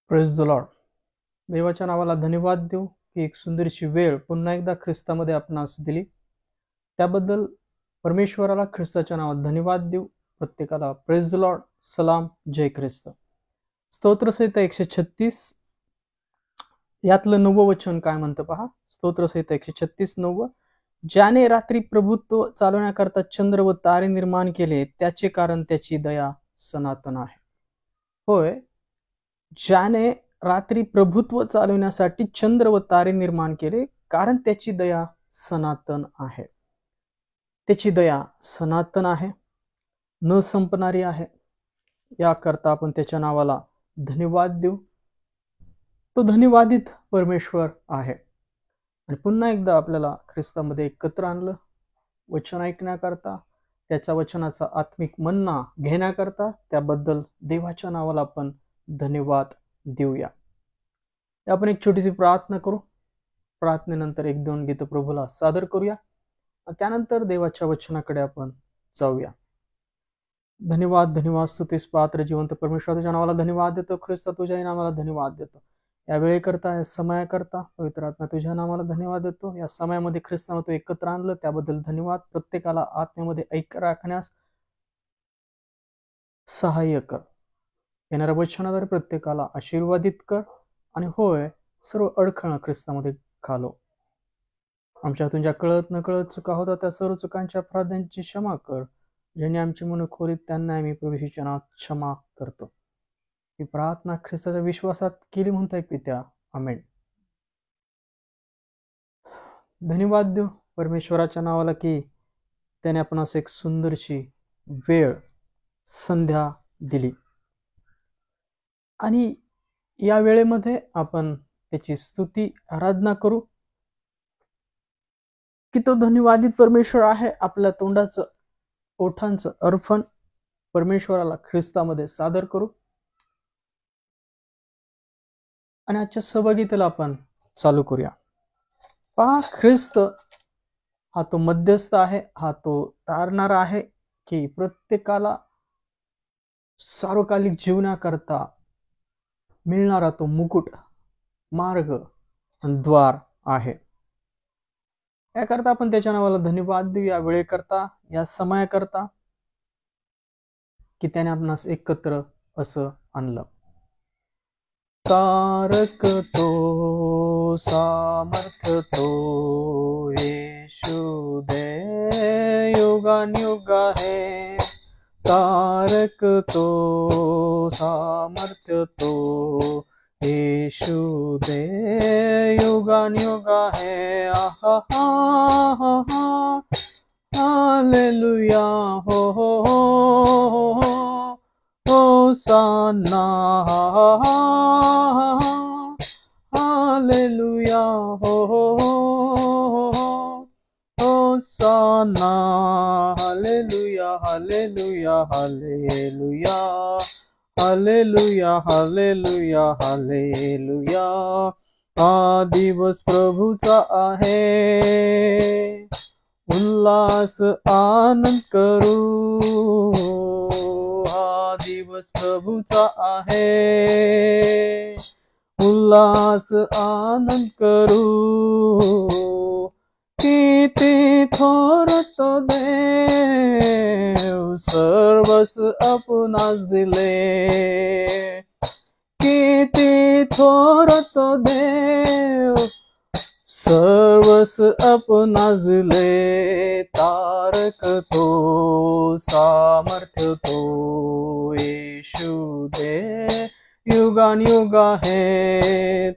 Praise the Lord. देवाच्या नावाला धन्यवाद देऊ की एक सुंदरशी वेळ पुन्हा एकदा ख्रिस्तामध्ये आपणास दिली. त्याबद्दल परमेश्वराला ख्रिस्ताच्या नावात धन्यवाद देऊ. प्रत्येकाला प्रेज द लॉर्ड, सलाम, जय ख्रिस्त. स्तोत्रसहिता 136 यातलं 9वं वचन काय म्हणतं पहा. स्तोत्रसहिता 136 9. ज्याने रात्री प्रभुत्व चालवण्याकरता चंद्र व तारे निर्माण केले, त्याचे कारण त्याची दया सनातन आहे. होय, ज्याने रात्री प्रभुत्व चालवण्यासाठी चंद्र व तारे निर्माण केले, कारण त्याची दया सनातन आहे. त्याची दया सनातन आहे, न संपणारी आहे. याकरता आपण त्याच्या नावाला धन्यवाद देऊ. तो धन्यवादित परमेश्वर आहे. आणि पुन्हा एकदा आपल्याला ख्रिस्तामध्ये एकत्र आणलं, वचन ऐकण्याकरता, त्याच्या वचनाचा आत्मिक मन्ना घेण्याकरता. त्याबद्दल देवाच्या नावाला आपण धन्यवाद देऊया. आपण एक छोटीशी प्रार्थना करू. प्रार्थनेनंतर 1-2 गीत प्रभूला सादर करूया. त्यानंतर देवाच्या वचनाकडे आपण जाऊया. धन्यवाद, धन्यवाद, स्तुतीस पात्र जिवंत परमेश्वर, तुझ्या नावाला धन्यवाद देतो. ख्रिस्त, तुझ्या नावाला धन्यवाद देतो. या वेळेकरता, या समयाकरता पवित्र आत्मा तुझ्या नावाला धन्यवाद देतो. या समयामध्ये ख्रिस्ताला तू एकत्र आणलं, त्याबद्दल धन्यवाद. प्रत्येकाला आत्म्यामध्ये ऐक्य राखण्यास सहाय्य कर. येणाऱ्या वचनाद्वारे प्रत्येकाला आशीर्वादित कर. आणि होय, सर्व अडखळण ख्रिस्तामध्ये घालव. आमच्यातून ज्या कळत न कळत चुका होता, त्या सर्व चुकांच्या अपराधांची क्षमा कर. ज्यांनी आमची मन खोलीत, त्यांना आम्ही प्रभूच्या नावात क्षमा करतो. ही प्रार्थना ख्रिस्ताच्या विश्वासात केली म्हणताय पित्या, आमेन. धन्यवाद देऊ परमेश्वराच्या नावाला की त्याने आपणास एक सुंदरशी वेळ, संध्या दिली. आणि या वेळेमध्ये आपण त्याची स्तुती, आराधना करू की तो धन्यवादित परमेश्वर आहे. आपल्या तोंडाचं, ओठांचं अर्पण परमेश्वराला ख्रिस्तामध्ये सादर करू. आणि आजच्या सहभागीतेला आपण चालू करूया. पहा, ख्रिस्त हा तो मध्यस्थ आहे, हा तो तारणारा आहे की प्रत्येकाला सार्वकालिक जीवनाकरता मिळणारा तो मुकुट, मार्ग आणि द्वार आहे. याकरता आपण त्याच्या नावाला धन्यवाद देऊ. या वेळेकरता, या समयाकरता की त्याने आपणास एकत्र असं आणलं. तारक तो, सामर्थ्य तो, येशू दे युगानुयुग है. तारक तो, सामर्थ्य तो, येशू दे युगानुयुग है. आहा हा हा हा, हालेलुया, हो हो हो हो, होसाना, हालेलुया, हो हो हो, होसाना, हालेलुया, हालेलुया, हालेलुया, हालेलुया, हालेलुया, हालेलुया. हा दिवस प्रभूचा आहे, उल्हास आनंद करू. हा दिवस प्रभूचा आहे, उल्हास आनंद करू. किती थोर तो देव, सर्वस आपणास दिले. किती थोर तो देव, सर्वस आपणास दिले. तारक तो, सामर्थ्य तो, येशू दे युगानुयुग है.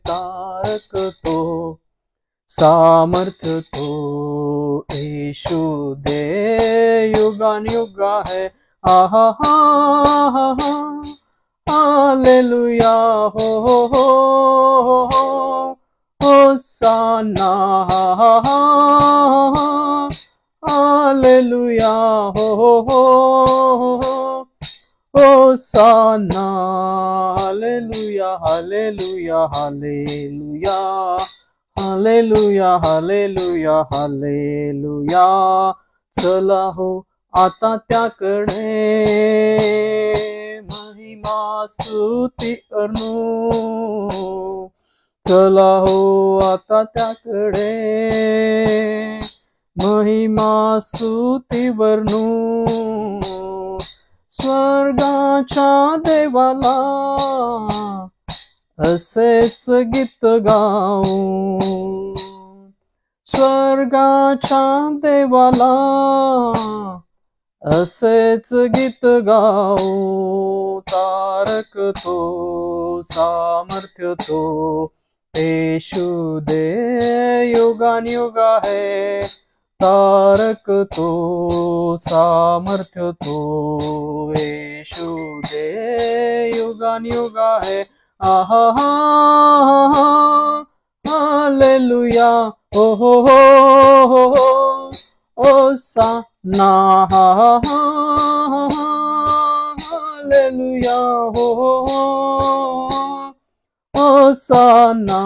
तारक तो, सामर्थ्य तो, येशू दे युगानुयुग है. आहा हा हा हा, हालेलुया, हो हो हो हो, होसाना, हालेलुया, हो हो हो, होसाना, हालेलुया, हालेलुया, हालेलुया, हालेलुया, हालेलुया, हालेलुया. चला हो आता त्याकडे, महिमा स्तुती अर्णू. चला हो आता त्याकडे महिमा स्तुती वर्णू. स्वर्गाच्या देवाला असेच गीत गाऊ. स्वर्गाच्या देवाला असेच गीत गाऊ. तारक तो सामर्थ्य तो येशू दे युगानुयुग है. तारक तो सामर्थ्य तो येशू दे युगानुयुग है. आहा हा हालेलुया हो हो हो हो ओसाना हालेलुया हो ओसाना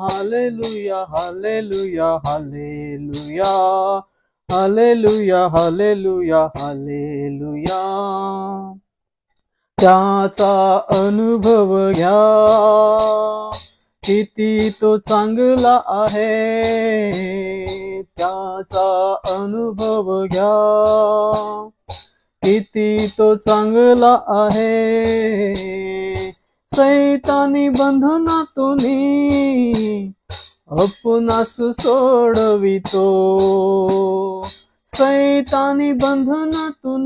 हालेलुया हालेलुया हालेलुया हालेलुया हालेलुया हालेलुया. त्याचा अनुभव घ्या किती तो चांगला आहे. त्याचा अनुभव घ्या किती तो चांगला आहे. सैतानी बंधनातून आपणास सोडवितो. सैतानी बंधनातून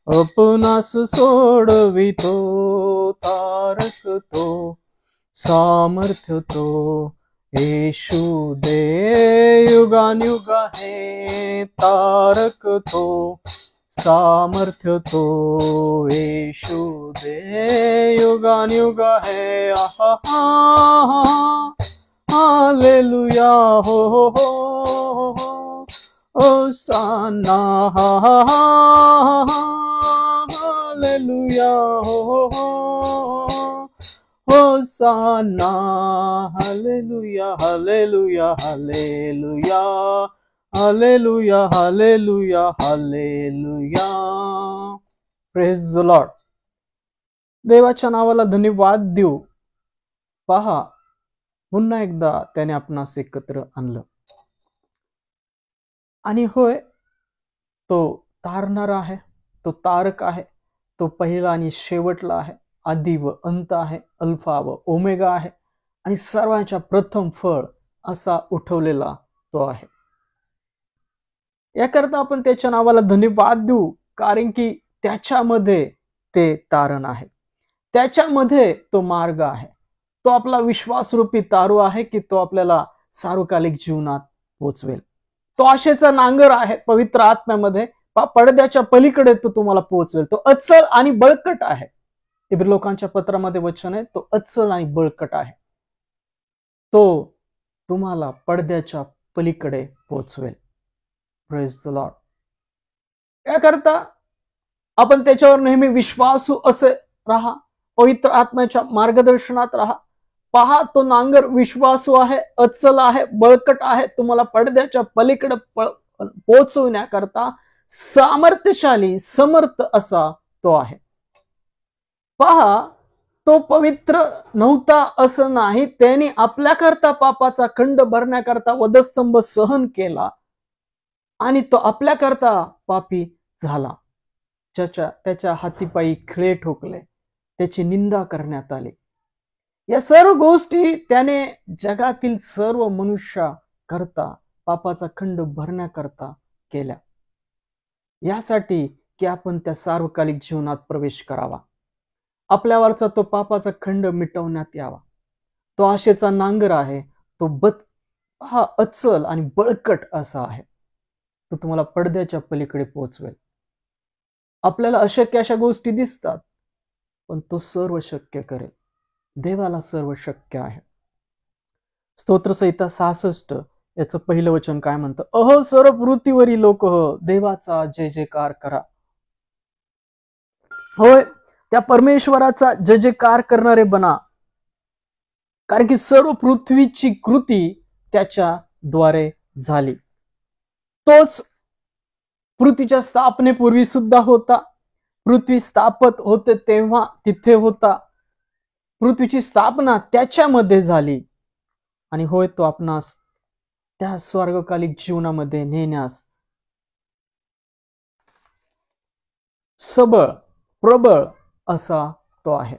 आपणास सोडवितो. तारक तो सामर्थ्य तो येशू दे युगानुयुग है. तारक तो सामर्थ्य तो येशू दे युगानुयुग है. आहा हालेलुया हो हो हो ओसाना हालेलुया हो होसाना हालेलुया हालेलुया हालेलुया हालेलुया हालेलुया हालेलुया. Praise the Lord. देवाच्या नावाला धन्यवाद देऊ. पहा, पुन्हा एकदा त्याने आपणास एकत्र आणलं. आणि होय, तो तारणारा आहे, तो तारक आहे, तो पहिला आणि शेवटला आहे, आदि व अंत आहे, अल्फा व ओमेगा आहे आणि सर्वांच्या प्रथम फळ असा उठवलेला तो आहे. याकरता आपण त्याच्या नावाला धन्यवाद देऊ, कारण की त्याच्यामध्ये ते तारण आहे, त्याच्यामध्ये तो मार्ग आहे, तो आपला विश्वासरूपी तारू आहे की तो आपल्याला सार्वकालिक जीवनात पोचवेल. तो आशेचा नांगर आहे पवित्र आत्म्यामध्ये, पडद्याच्या पलीकडे तो तुम्हाला पोहोचवेल. तो अचल आणि बळकट आहे. इब्री लोकांच्या पत्रामध्ये वचन आहे, तो अचल आणि बळकट आहे. तो तुम्हाला पडद्याच्या पलीकडे पोहोचवेल. Praise the Lord. याकरता आपण त्याच्यावर नेहमी विश्वासू असे राहा, पवित्र आत्म्याच्या मार्गदर्शनात राहा. पहा, तो नांगर विश्वासू आहे, अचल आहे, बळकट आहे, तुम्हाला पडद्याच्या पलीकडे पोहोचवण्याकरता सामर्थ्यशाली समर्थ असा तो आहे. पहा, तो पवित्र नव्हता असं नाही, त्याने आपल्याकरता पापाचा खंड भरण्याकरता वधस्तंभ सहन केला आणि तो आपल्याकरता पापी झाला. त्याच्या हातीपायी खिळे ठोकले, त्याची निंदा करण्यात आली. या सर्व गोष्टी त्याने जगातील सर्व मनुष्याकरता पापाचा खंड भरण्याकरता केल्या, यासाठी की आपण त्या सार्वकालिक जीवनात प्रवेश करावा, आपल्यावरचा तो पापाचा खंड मिटवण्यात यावा. तो आशेचा नांगर आहे, तो हा अचल आणि बळकट असा आहे. तो तुम्हाला पडद्याच्या पलीकडे पोहोचवेल. आपल्याला अशक्य अशा गोष्टी दिसतात, पण तो सर्व शक्य करेल. देवाला सर्व शक्य आहे. स्तोत्रसंहिता 66 याचं पहिलं वचन काय म्हणतं? अहो सर्व पृथ्वीवरील लोक देवाचा जय जयकार करा. होय, त्या परमेश्वराचा जय जयकार करणारे बना, कारण की सर्व पृथ्वीची कृती त्याच्या द्वारे झाली. तोच पृथ्वीच्या स्थापनेपूर्वी सुद्धा होता, पृथ्वी स्थापत होते तेव्हा तिथे होता. पृथ्वीची स्थापना त्याच्यामध्ये झाली. आणि होय, तो आपणास त्या स्वर्गकालिक जीवनामध्ये नेण्यास सबळ प्रबळ असा तो आहे.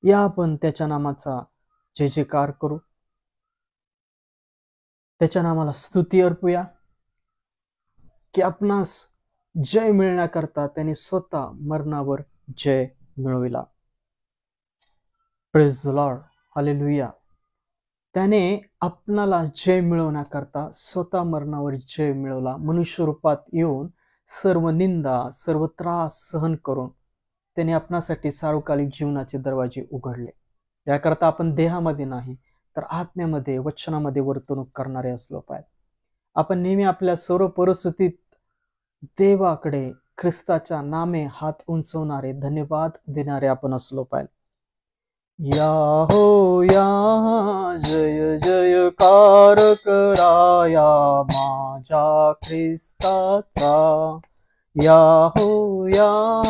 या आपण त्याच्या नामाचा जय जयकार करू, त्याच्या नामाला स्तुती अर्पूया की आपणास जय मिळण्याकरता त्यांनी स्वतः मरणावर जय मिळविला. Praise the Lord, hallelujah. त्याने आपणाला जय मिळवण्याकरता स्वतः मरणावर जय मिळवला. मनुष्य रूपात येऊन सर्व निंदा, सर्व त्रास सहन करून त्याने आपणासाठी सार्वकालिक जीवनाचे दरवाजे उघडले. याकरता आपण देहामध्ये नाही तर आत्म्यामध्ये, वचनामध्ये वर्तणूक करणारे असलो पाहिजे. आपण नेहमी आपल्या सर्व परिस्थितीत देवाकडे ख्रिस्ताच्या नामे हात उंचवणारे, धन्यवाद देणारे आपण असलो पाहिजे. या हो या, जय जयकार कराया माझ्या ख्रिस्ताचा. या हो या,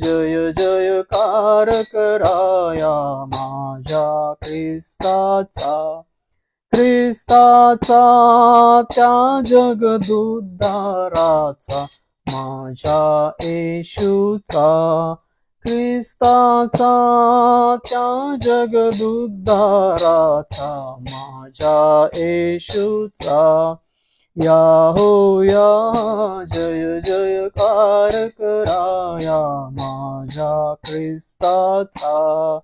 जय जयकार कराया माझ्या ख्रिस्ताचा. ख्रिस्ताचा त्या जगदुद्धाराचा, माझ्या येशूचा. ख्रिस्ताचा त्या जगदुद्धाराचा, माझ्या येशूचा. या हो या, जय जयकार कराया माझ्या ख्रिस्ताचा.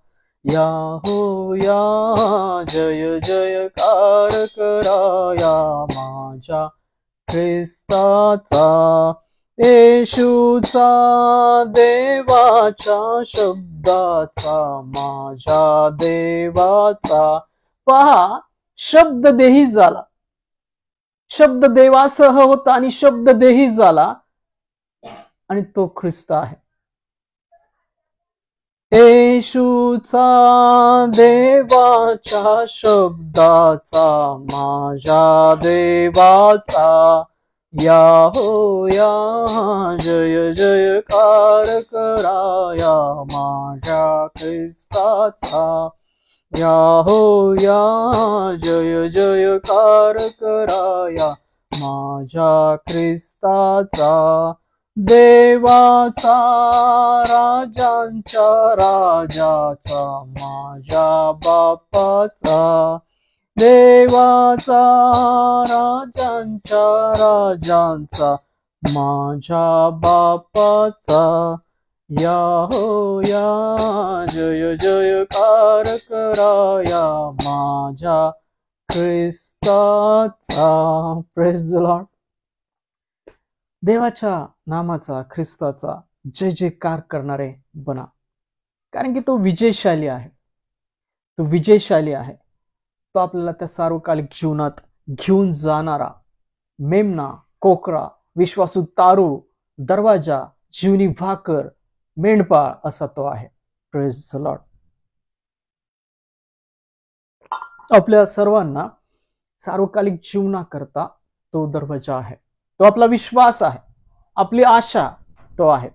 या हो या, जय जयकार कराया माझ्या ख्रिस्ताचा. येशूचा देवाच्या शब्दाचा, माझ्या देवाचा. पहा, शब्द देही झाला, शब्द देवासह होता आणि शब्द देही झाला, आणि तो ख्रिस्त आहे. येशूचा देवाच्या शब्दाचा, माझ्या देवाचा. या हो या, जय जयकार कराया माझ्या ख्रिस्ताचा. या हो या, जय जयकार कराया माझ्या ख्रिस्ताचा. देवाचा राजांच्या राजाचा, माझ्या बापाचा. देवाचा राजांच्या राजांचा, माझ्या बापाचा. या हो या, जय जयकार कराया माझ्या ख्रिस्ताचा. Praise the Lord. देवाच्या नामाचा, ख्रिस्ताचा जय जयकार करणारे बना, कारण की तो विजयशाली आहे. तो विजयशाली आहे. तो आपल्याला त्या सार्वकालिक जीवनात घेऊन जाणारा मेमना, कोकरा, विश्वासू तारू, दरवाजा, जीवनी भाकर, मेंढपाळ असा तो आहे. Praise the Lord. आपल्या सर्वांना सार्वकालिक जीवनाकरता तो दरवाजा आहे. तो आपला विश्वास आहे, आपली आशा तो आहे.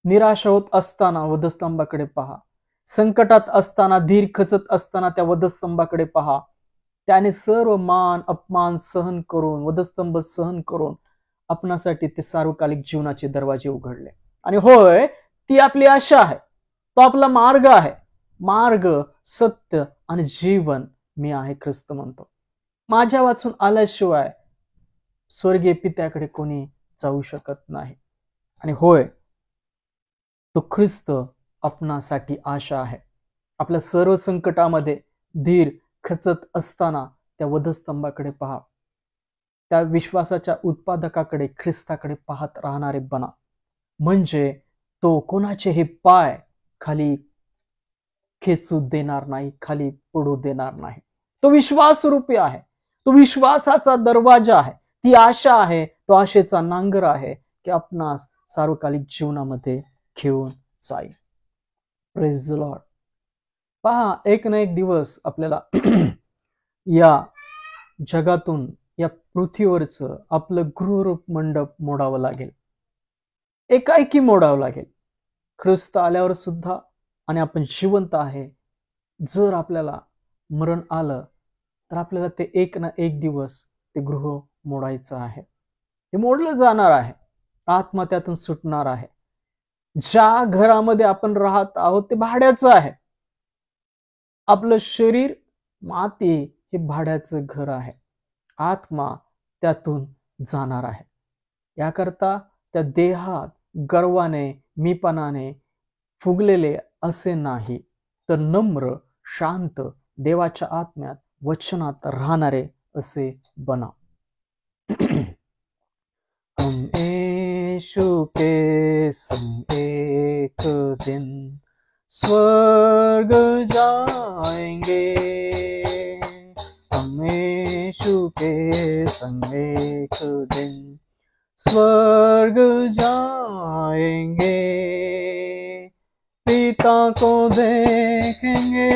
निराश होत असताना वधस्तंभाकडे पहा. संकटात असताना, धीर खचत असताना त्या वधस्तंभाकडे पहा. त्याने सर्व मान अपमान सहन करून, वधस्तंभ सहन करून आपणासाठी ते सार्वकालिक जीवनाचे दरवाजे उघडले. आणि होय, ती आपली आशा आहे, तो आपला मार्ग आहे. मार्ग, सत्य आणि जीवन मी आहे, ख्रिस्त म्हणतो. माझ्या वाचून आल्याशिवाय स्वर्गीय पित्याकडे कोणी जाऊ शकत नाही. आणि होय, तो ख्रिस्त आपणासाठी आशा आहे. आपल्या सर्व संकटामध्ये धीर खचत असताना त्या वधस्तंभाकडे पहा. त्या विश्वासाच्या उत्पादकाकडे, ख्रिस्ताकडे पाहत राहणारे बना. म्हणजे तो कोणाचेही पाय खाली खेचू देणार नाही, खाली पडू देणार नाही. तो विश्वासरूपी आहे. तो विश्वासाचा दरवाजा आहे. ती आशा आहे, तो आशेचा नांगर आहे की आपणास सार्वकालिक जीवनामध्ये घेऊन जाईल. Praise the Lord. पहा, एक ना एक दिवस आपल्याला या जगातून, या पृथ्वीवरचं आपलं गृहरूप मंडप मोडावं लागेल. एकाएकी मोडावं लागेल. ख्रिस्त आल्यावर सुद्धा आणि आपण जिवंत आहे. जर आपल्याला मरण आलं तर आपल्याला ते एक ना एक दिवस ते गृह मोडायचं आहे. ते मोडलं जाणार आहे. आत्मा त्यातून सुटणार आहे. ज्या घरामध्ये आपण राहत आहोत ते भाड्याचं आहे. आपलं शरीर माती हे भाड्याचं घर आहे. आत्मा त्यातून जाणार आहे. याकरता त्या देहात गर्वाने मीपणाने फुगलेले असे नाही, तर नम्र शांत देवाच्या आत्म्यात वचनात राहणारे असे बना. हम यीशु के संग एक दिन स्वर्ग जाएंगे. हम यीशु के संग एक दिन स्वर्ग जाएंगे. पिता को देखेंगे,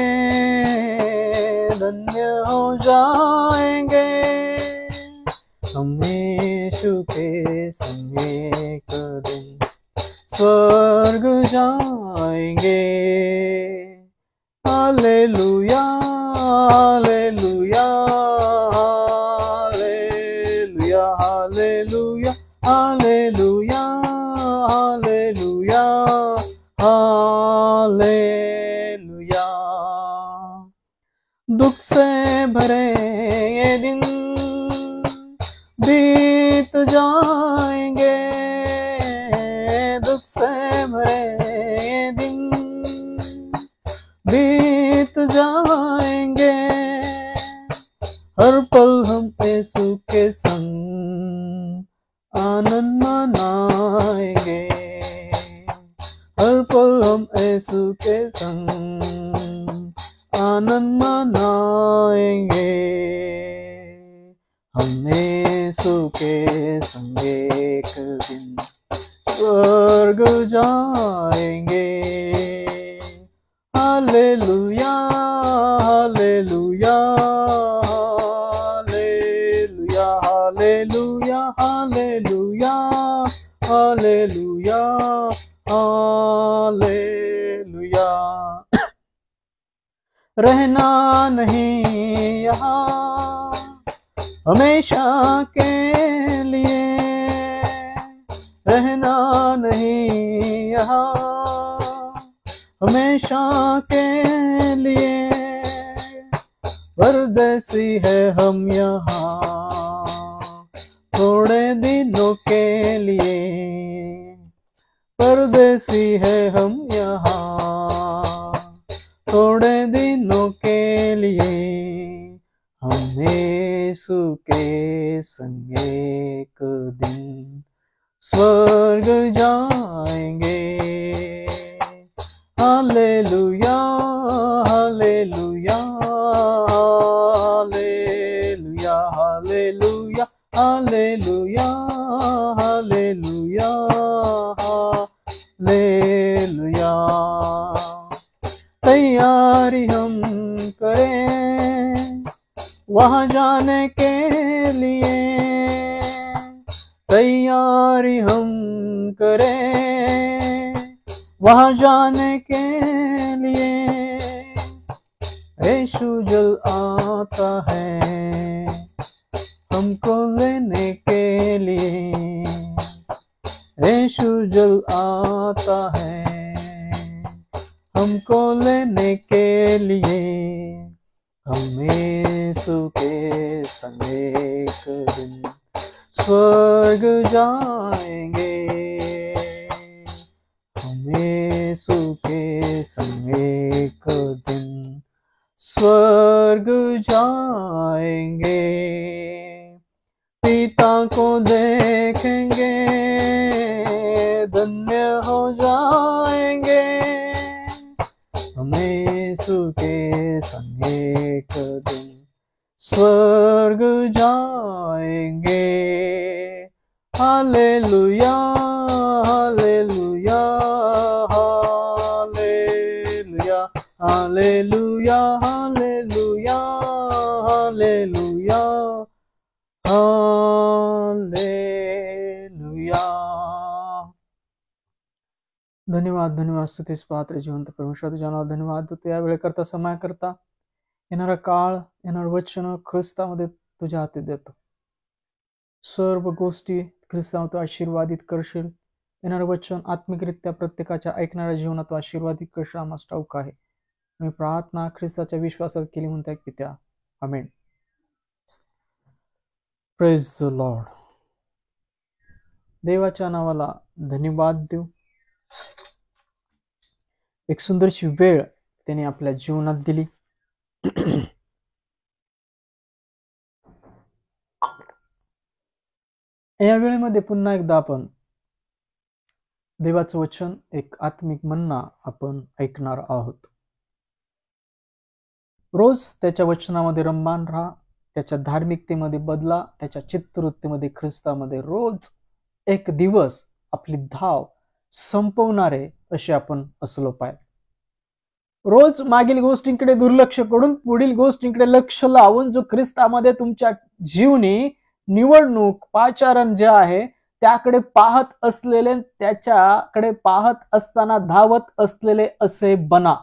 धन्य हो जाएंगे. हम यीशु के संग एक दिन स्वर्ग जाएंगे. हालेलुया हालेलुया हालेलुया हालेलुया हालेलुया हालेलुया हालेलुया. दुख से भरे ये दिन बीत जाएंगे. दुख से भरे ये दिन बीत जाएंगे. हर पल हम यीशु के संग आनंद मनाएंगे. हर पल हम यीशु के संग आनंद मनाएंगे. हम यीशु के संग एक दिन स्वर्ग जाएंगे. हालेलुया हालेलुया हालेलुया हालेलुया हालेलुया हालेलुया. रहना नहीं यहाँ हमेशा के लिए. रहना नहीं यहाँ हमेशा के लिए. परदेसी है हम यहाँ थोड़े दिनों के लिए. परदेसी है हम यहाँ थोड़े दिनों के लिए. हम यीशु के संग एक दिन स्वर्ग जाएंगे. हालेलुया हालेलुया हालेलुया हालेलुया हालेलुया हालेलुया. तैयारी हम करें वहाँ जाने के लिए. तैयारी हम करें वहाँ जाने के लिए. यीशु जल आता है हमको लेने के लिए. यीशु जल आता है हमको लेने के लिए. हम यीशु के संग एक दिन स्वर्ग जाएंगे. हम यीशु के संग एक दिन स्वर्ग जाएंगे. पिता को देखेंगे, धन्य हो जाएंगे. हम यीशु के संग एक दिन स्वर्ग जाएंगे. हालेलुया हालेलुया हालेलुया हालेलुया हालेलुया हालेलुया हालेलुया. धन्यवाद, धन्यवाद. स्तुतीस पात्र जिवंत परमेश्वर तुझ्या नावात धन्यवाद. तू या वेळेकरता समयाकरता येणारा काळ, येणार वचन ख्रिस्तामध्ये तुझ्या हाती देतो. सर्व गोष्टी ख्रिस्तामध्ये तू आशीर्वादित करशील. येणारं वचन आत्मिकरित्या प्रत्येकाच्या ऐकणाऱ्या जीवनात तू आशीर्वादित करशील आम्हाला ठाऊक आहे. मी प्रार्थना ख्रिस्ताच्या विश्वासात केली म्हणताय पित्या, आमेन. Praise the Lord. देवाच्या नावाला धन्यवाद देऊ. एक सुंदरशी वेळ त्याने आपल्या जीवनात दिली. या वेळेमध्ये पुन्हा एकदा आपण देवाचं वचन, एक आत्मिक मन्ना आपण ऐकणार आहोत. रोज त्याच्या वचनामध्ये रममान राहा, त्याच्या धार्मिकतेमध्ये बदला, त्याच्या चित्तवृत्तीमध्ये ख्रिस्तामध्ये रोज एक दिवस आपली धाव संपवणारे असे आपण असलो पाहिजे. रोज मागील गोष्टींकडे दुर्लक्ष करून पुढील गोष्टींकडे लक्ष लावून जो ख्रिस्तामध्ये तुमच्या जीवनी निवडणूक पाचारण जे आहे त्याकडे पाहत असलेले, त्याच्याकडे पाहत असताना धावत असलेले असे बना.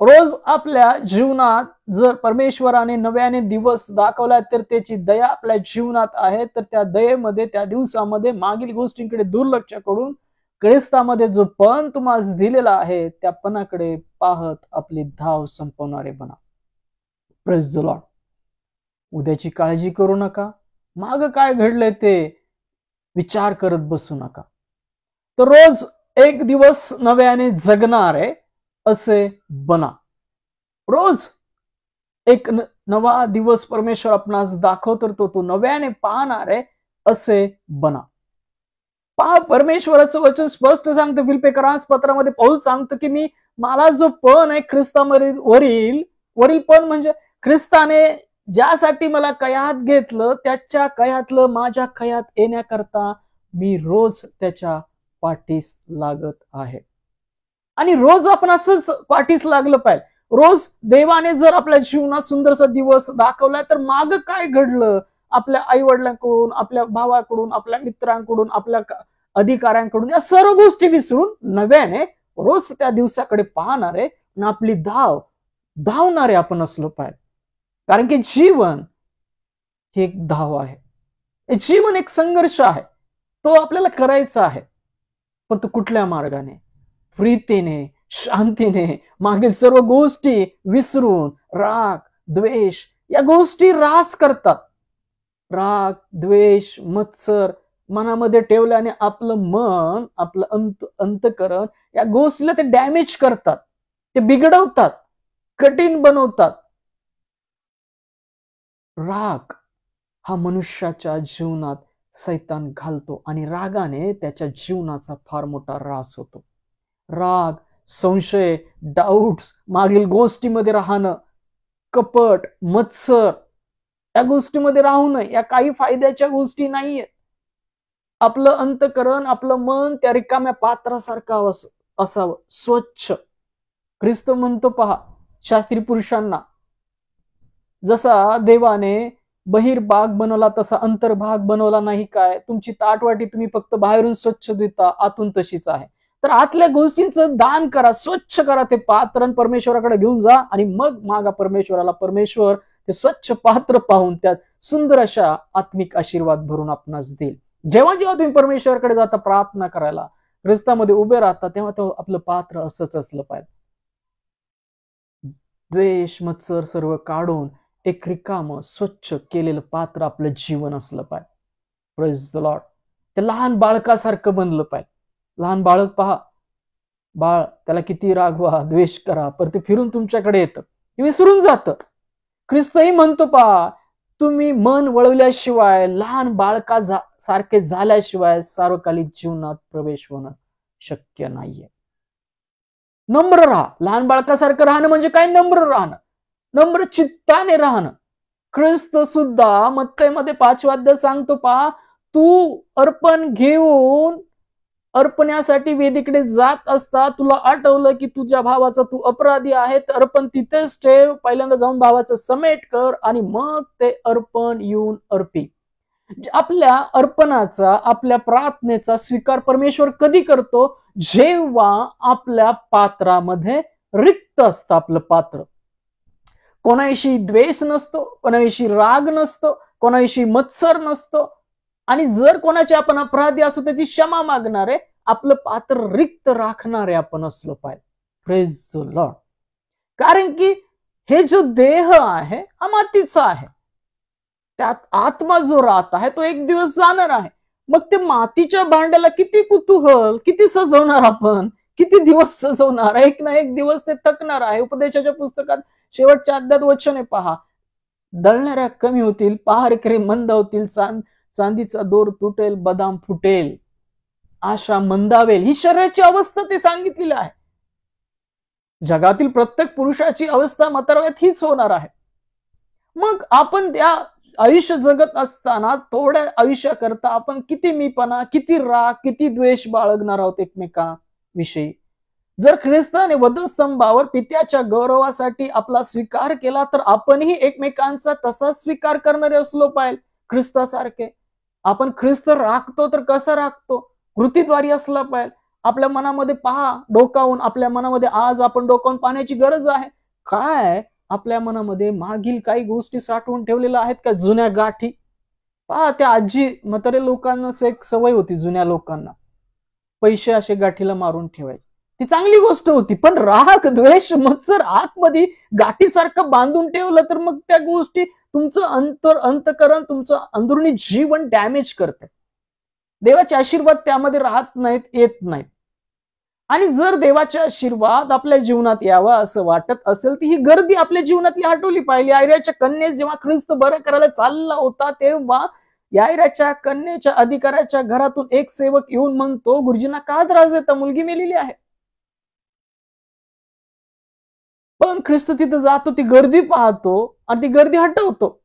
रोज आपल्या जीवनात जर परमेश्वराने नव्याने दिवस दाखवला तर त्याची दया आपल्या जीवनात आहे, तर त्या दयेमध्ये, त्या दिवसामध्ये मागील गोष्टींकडे दुर्लक्ष करून ख्रिस्तामध्ये जो पण तुम्हाला दिलेला आहे त्या पणाकडे पाहत आपली धाव संपवणारे बना. Praise the Lord. उद्याची काळजी करू नका, माग काय घडलंय ते विचार करत बसू नका. तर रोज एक दिवस नव्याने जगणारे असे बना. रोज एक नवा दिवस परमेश्वर आपणास दाखवतो, तो नव्याने पाहणारे असे बना. पहा, परमेश्वराचं वचन स्पष्ट सांगतं. फिलिप्पियरांस पत्रामध्ये पौल सांगतो की मला जो पण आहे ख्रिस्तामध्ये वरील पण म्हणजे ख्रिस्ताने ज्यासाठी मला कयात घेतलं त्याच्या कयातलं माझ्या कयात येण्याकरता मी रोज त्याच्या पाठीस लागत आहे. आणि रोज आपण असंच पाठीस लागलं पाहिजे. रोज देवाने जर आपल्या जीवनात सुंदरसा दिवस दाखवला तर माग काय घडलं, आपल्या आई वडिलांकडून, आपल्या भावाकडून, आपल्या मित्रांकडून, आपल्या अधिकाऱ्यांकडून, या सर्व गोष्टी विसरून नव्याने रोज त्या दिवसाकडे पाहणारे आणि आपली धावणारे आपण असलो पाहिजे. कारण की जीवन हे एक धाव आहे, जीवन एक संघर्ष आहे, तो आपल्याला करायचा आहे. पण तो कुठल्या मार्गाने? प्रीतीने, शांतीने, मागील सर्व गोष्टी विसरून राग, द्वेष या गोष्टी ऱ्हास करतात. राग, द्वेष, मत्सर मनामध्ये ठेवल्याने आपलं मन, आपलं अंतकरण या गोष्टीला ते डॅमेज करतात, ते बिघडवतात, कठीण बनवतात. राग हा मनुष्याच्या जीवनात सैतान घालतो आणि रागाने त्याच्या जीवनाचा फार मोठा ऱ्हास होतो. राग, संशय, डाऊट्स, मागील गोष्टीमध्ये राहणं, कपट, मत्सर या गोष्टीमध्ये राहू नये. या काही फायद्याच्या गोष्टी नाहीयेत. आपलं अंतकरण, आपलं मन त्या रिकाम्या पात्रासारखं असावं, स्वच्छ. ख्रिस्त म्हणतो पहा शास्त्री पुरुषांना, जसा देवाने बहिर्भाग बनवला तसा अंतर्भाग बनवला नाही काय? तुमची ताटवाटी तुम्ही फक्त बाहेरून स्वच्छ देता, आतून तशीच आहे. तर आतल्या गोष्टींचं दान करा, स्वच्छ करा ते पात्र, परमेश्वराकडे घेऊन जा आणि मग मागा परमेश्वराला. परमेश्वर ते स्वच्छ पात्र पाहून त्यात सुंदर अशा आत्मिक आशीर्वाद भरून आपणास देईल. जेव्हा जेव्हा तुम्ही परमेश्वराकडे जाता प्रार्थना करायला, ख्रिस्तामध्ये उभे राहता, तेव्हा तेव्हा आपलं पात्र असंच असलं पाहिजे. द्वेष, मत्सर सर्व काढून एक रिकामं स्वच्छ केलेलं पात्र आपलं जीवन असलं पाहिजे. Praise the Lord. ते लहान बाळकासारखं बनलं पाहिजे. लहान बाळक पहा, बाळ त्याला किती रागवा, द्वेष करा, पर ते फिरून तुमच्याकडे येतं, ते विसरून जातं. ख्रिस्तही म्हणतो पहा, तुम्ही मन वळवल्याशिवाय, लहान बाळका सारखे झाल्याशिवाय सार्वकालिक जीवनात प्रवेश होणं शक्य नाहीये. नम्र राहा. लहान बाळकासारखं राहणं म्हणजे काय? नम्र राहणं, नम्र चित्ताने राहणं. ख्रिस्त सुद्धा मत्तईमध्ये 5व्या अध्यायात सांगतो पहा, तू अर्पण घेऊन अर्पण्यासाठी वेदीकडे जात असता तुला आठवलं की तुझ्या भावाचा तू अपराधी आहे, तर अर्पण तिथेच ठेव, पहिल्यांदा जाऊन भावाचं समेट कर आणि मग ते अर्पण येऊन अर्पी. आपल्या अर्पणाचा, आपल्या प्रार्थनेचा स्वीकार परमेश्वर कधी करतो? जेव्हा आपल्या पात्रामध्ये रिक्त असतं आपलं पात्र, कोणाविषयी द्वेष नसतो, कोणाविषयी राग नसतो, कोणाविषयी मत्सर नसतो, आणि जर कोणाचे आपण अपराधी असू त्याची क्षमा मागणारे, आपलं पात्र रिक्त राखणारे आपण असलो पाहिजे. Praise the Lord. कारण की हे जो देह आहे हा मातीचा आहे, त्यात आत्मा जो राहत आहे तो एक दिवस जाणार आहे. मग ते मातीच्या भांड्याला किती कुतूहल, किती सजवणार आपण, किती दिवस सजवणार, एक ना एक दिवस ते थकणार आहे. उपदेशाच्या पुस्तकात शेवटच्या अध्यायात वचन आहे पहा, दळणाऱ्या कमी होतील, पहारेकरी मंद होतील, चांदीचा दोर तुटेल, बदाम फुटेल, आशा मंदावेल. ही शरीराची अवस्था ते सांगितलेली आहे. जगातील प्रत्येक पुरुषाची अवस्था म्हातारवयात हीच होणार आहे. मग आपण त्या आयुष्य जगत असताना थोड्या आयुष्याकरता आपण किती मीपणा, किती राग, किती द्वेष बाळगणार आहोत एकमेकांविषयी. जर ख्रिस्ताने वधस्तंभावर पित्याच्या गौरवासाठी आपला स्वीकार केला तर आपणही एकमेकांचा तसाच स्वीकार करणारे असलो पाहिजे ख्रिस्तासारखे. आपण ख्रिस्त राखतो तर कसा राखतो, कृतीद्वारी असला पाहिजे. आपल्या मनामध्ये पहा, डोकावून आपल्या मनामध्ये आज आपण डोकावून पाहण्याची गरज आहे. काय आपल्या मनामध्ये मागील काही गोष्टी साठवून ठेवलेल्या आहेत का, जुन्या गाठी. पहा, त्या आजी म्हातारे लोकांना एक सवय होती, जुन्या लोकांना पैसे असे गाठीला मारून ठेवायचे. ती चांगली गोष्ट होती, पण राग, द्वेष, मत्सर आतमध्ये गाठीसारखं बांधून ठेवलं तर मग त्या गोष्टी तुमचं अंतकरण, तुमचं अंदरुनी जीवन डॅमेज करते. देवाचे आशीर्वाद त्यामध्ये राहत नाहीत, येत नाहीत. आणि जर देवाचे आशीर्वाद आपल्या जीवनात यावा असं वाटत असेल तर ही गर्दी आपल्या जीवनातली हटवली पाहिजे. यायराच्या कन्येस जेव्हा ख्रिस्त बरं करायला चालला होता तेव्हा यायराच्या कन्येच्या अधिकाऱ्याच्या घरातून एक सेवक येऊन म्हणतो, गुरुजींना का त्रास देता, मुलगी मेलेली आहे. पण ख्रिस्त तिथं जातो, ती गर्दी पाहतो आणि ती गर्दी हटवतो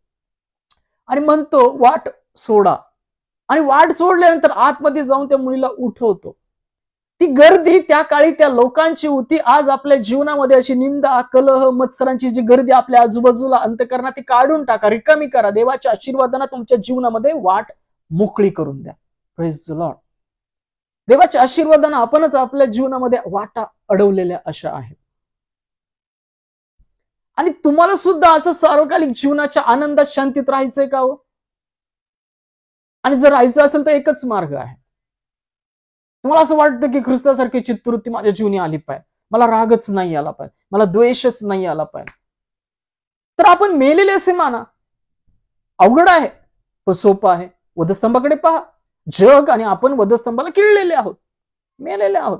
आणि म्हणतो वाट सोडा. आणि वाट सोडल्यानंतर आतमध्ये जाऊन त्या मुलीला उठवतो. ती गर्दी त्या काळी त्या लोकांची होती. आज आपल्या जीवनामध्ये अशी निंदा, कलह, मत्सरांची जी गर्दी आपल्या आजूबाजूला अंतकरणात ती काढून टाका, रिकामी करा. देवाच्या आशीर्वादांना तुमच्या जीवनामध्ये वाट मोकळी करून द्या. Praise the Lord. देवाच्या आशीर्वादांना आपणच आपल्या जीवनामध्ये वाटा अडवलेल्या अशा आहेत. आणि तुम्हाला सुद्धा असं सार्वकालिक जीवनाच्या आनंदात, शांतीत राहायचंय का हो? आणि जर राहायचं असेल तर एकच मार्ग आहे. तुम्हाला असं वाटतं की ख्रिस्तासारखी चित्तवृत्ती माझ्या जीवनी आली पाहिजे, मला रागच नाही आला पाहिजे, मला द्वेषच नाही आला पाहिजे, तर आपण मेलेले असे माना. अवघड आहे पण सोपं आहे. वधस्तंभाकडे पहा. जग आणि आपण वधस्तंभाला किळलेले आहोत, मेलेले आहोत.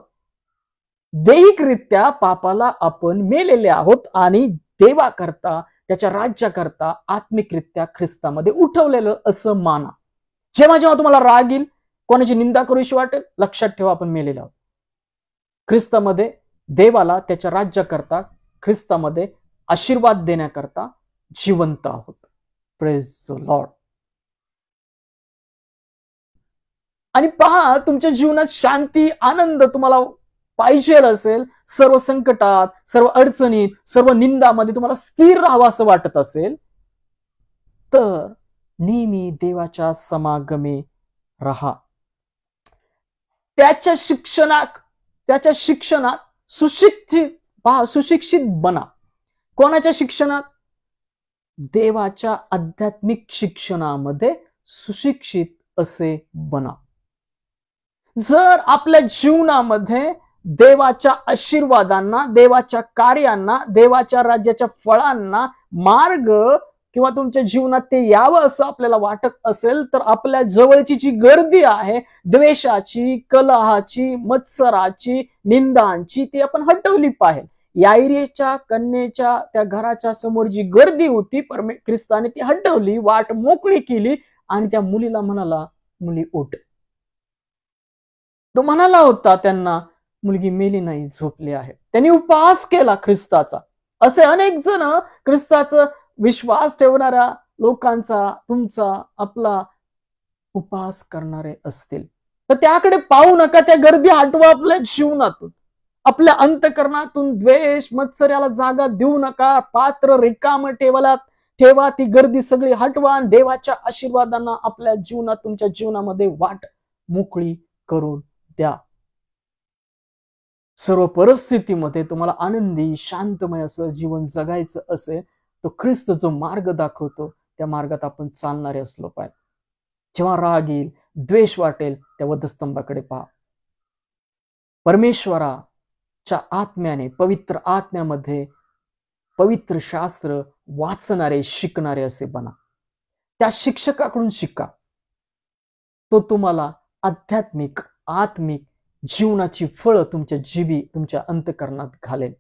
दैहिकरित्या पापाला आपण मेलेले आहोत आणि देवाकरता, त्याच्या राज्याकरता आत्मिकरित्या ख्रिस्तामध्ये उठवलेलं असं माना. जेव्हा जेव्हा तुम्हाला राग येईल, कोणाची निंदा करूशी वाटेल, लक्षात ठेवा आपण मेलेले आहोत. ख्रिस्तामध्ये देवाला त्याच्या राज्याकरता, ख्रिस्तामध्ये आशीर्वाद देण्याकरता जिवंत आहोत. Praise the Lord. आणि पहा, तुमच्या जीवनात शांती, आनंद तुम्हाला पाहिजे असेल, सर्व संकटात, सर्व अडचणीत, सर्व निंदामध्ये तुम्हाला स्थिर राहावं असं वाटत असेल तर नेहमी देवाच्या समागमे राहा. त्याच्या शिक्षणात सुशिक्षित बना. कोणाच्या शिक्षणात? देवाच्या आध्यात्मिक शिक्षणामध्ये सुशिक्षित असे बना. जर आपल्या जीवनामध्ये देवाच्या आशीर्वादांना, देवाच्या कार्यांना, देवाच्या राज्याच्या फळांना मार्ग किंवा तुमच्या जीवनात ते यावं असं आपल्याला वाटत असेल तर आपल्या जवळची जी गर्दी आहे, द्वेषाची, कलहाची, मत्सराची, निंदांची, ती आपण हटवली पाहिजे. यायरेच्या कन्येच्या त्या घराच्या समोर जी गर्दी होती, ख्रिस्ताने ती हटवली, वाट मोकळी केली आणि त्या मुलीला म्हणाला, मुली उठ. तो म्हणाला होता त्यांना, मुलगी मेली नाही, झोपली आहे. त्यांनी उपवास केला ख्रिस्ताचा. असे अनेक जण ख्रिस्ताचा विश्वास ठेवणाऱ्या लोकांचा, तुमचा, आपला उपवास करणारे असतील तर त्याकडे पाहू नका. त्या गर्दी हटवा आपल्या जीवनातून, आपल्या अंतकरणातून. द्वेष, मत्सर याला जागा देऊ नका. पात्र रिकाम ठेवा. ती गर्दी सगळी हटवा. देवाच्या आशीर्वादांना आपल्या जीवनात, तुमच्या जीवनामध्ये वाट मोकळी करून द्या. सर्व परिस्थितीमध्ये तुम्हाला आनंदी शांतमय असं जीवन जगायचं असेल, तो ख्रिस्त जो मार्ग दाखवतो त्या मार्गात आपण चालणारे असलो पाहिजे. जेव्हा राग येईल, द्वेष वाटेल, त्या वधस्तंभाकडे पहा. परमेश्वराच्या आत्म्याने, पवित्र आत्म्यामध्ये पवित्र शास्त्र वाचणारे, शिकणारे असे बना. त्या शिक्षकाकडून शिका. तो तुम्हाला आध्यात्मिक, आत्मिक जीवनाची फळं तुमच्या जीवी, तुमच्या अंतःकरणात घालेल.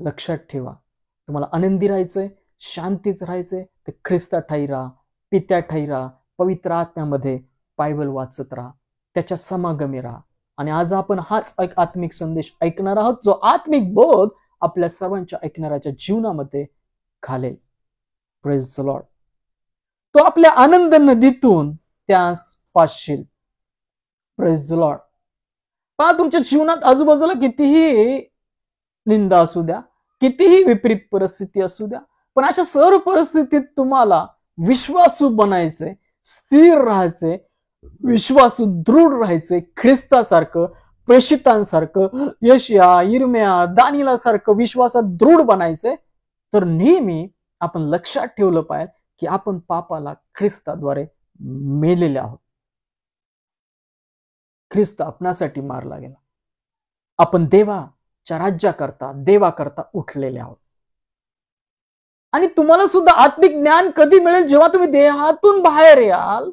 लक्षात ठेवा, तुम्हाला आनंदी राहायचंय, शांतीत राहायचंय, तर ख्रिस्ताठायी राहा, पित्याठायी राहा, पवित्र आत्म्यामध्ये बायबल वाचत राहा, त्याच्या समागमी राहा. आणि आज आपण हाच एक आत्मिक संदेश ऐकणार आहोत, जो आत्मिक बोध आपल्या सर्वांच्या ऐकणाऱ्याच्या जीवनामध्ये घालेल. Praise the Lord. तो आपल्या आनंद नदीतून त्यास पासशील. Praise the Lord. पहा, तुमच्या जीवनात आजूबाजूला कितीही निंदा असू द्या, कितीही विपरीत परिस्थिती असू द्या, पण अशा सर्व परिस्थितीत तुम्हाला विश्वासू बनायचंय, स्थिर राहायचंय, विश्वासू दृढ राहायचंय, ख्रिस्तासारखं, प्रेषितांसारखं, यशया, यिर्मया, दानियेलासारखं विश्वासात दृढ बनायचंय. तर नेहमी आपण लक्षात ठेवलं पाहिजे की आपण पापाला ख्रिस्ताद्वारे मेलेले आहोत. ख्रिस्त आपणासाठी मारला गेला. आपण देवाच्या राज्याकरता, देवाकरता उठलेले आहोत. आणि तुम्हाला सुद्धा आत्मिक ज्ञान कधी मिळेल? जेव्हा तुम्ही देहातून बाहेर याल.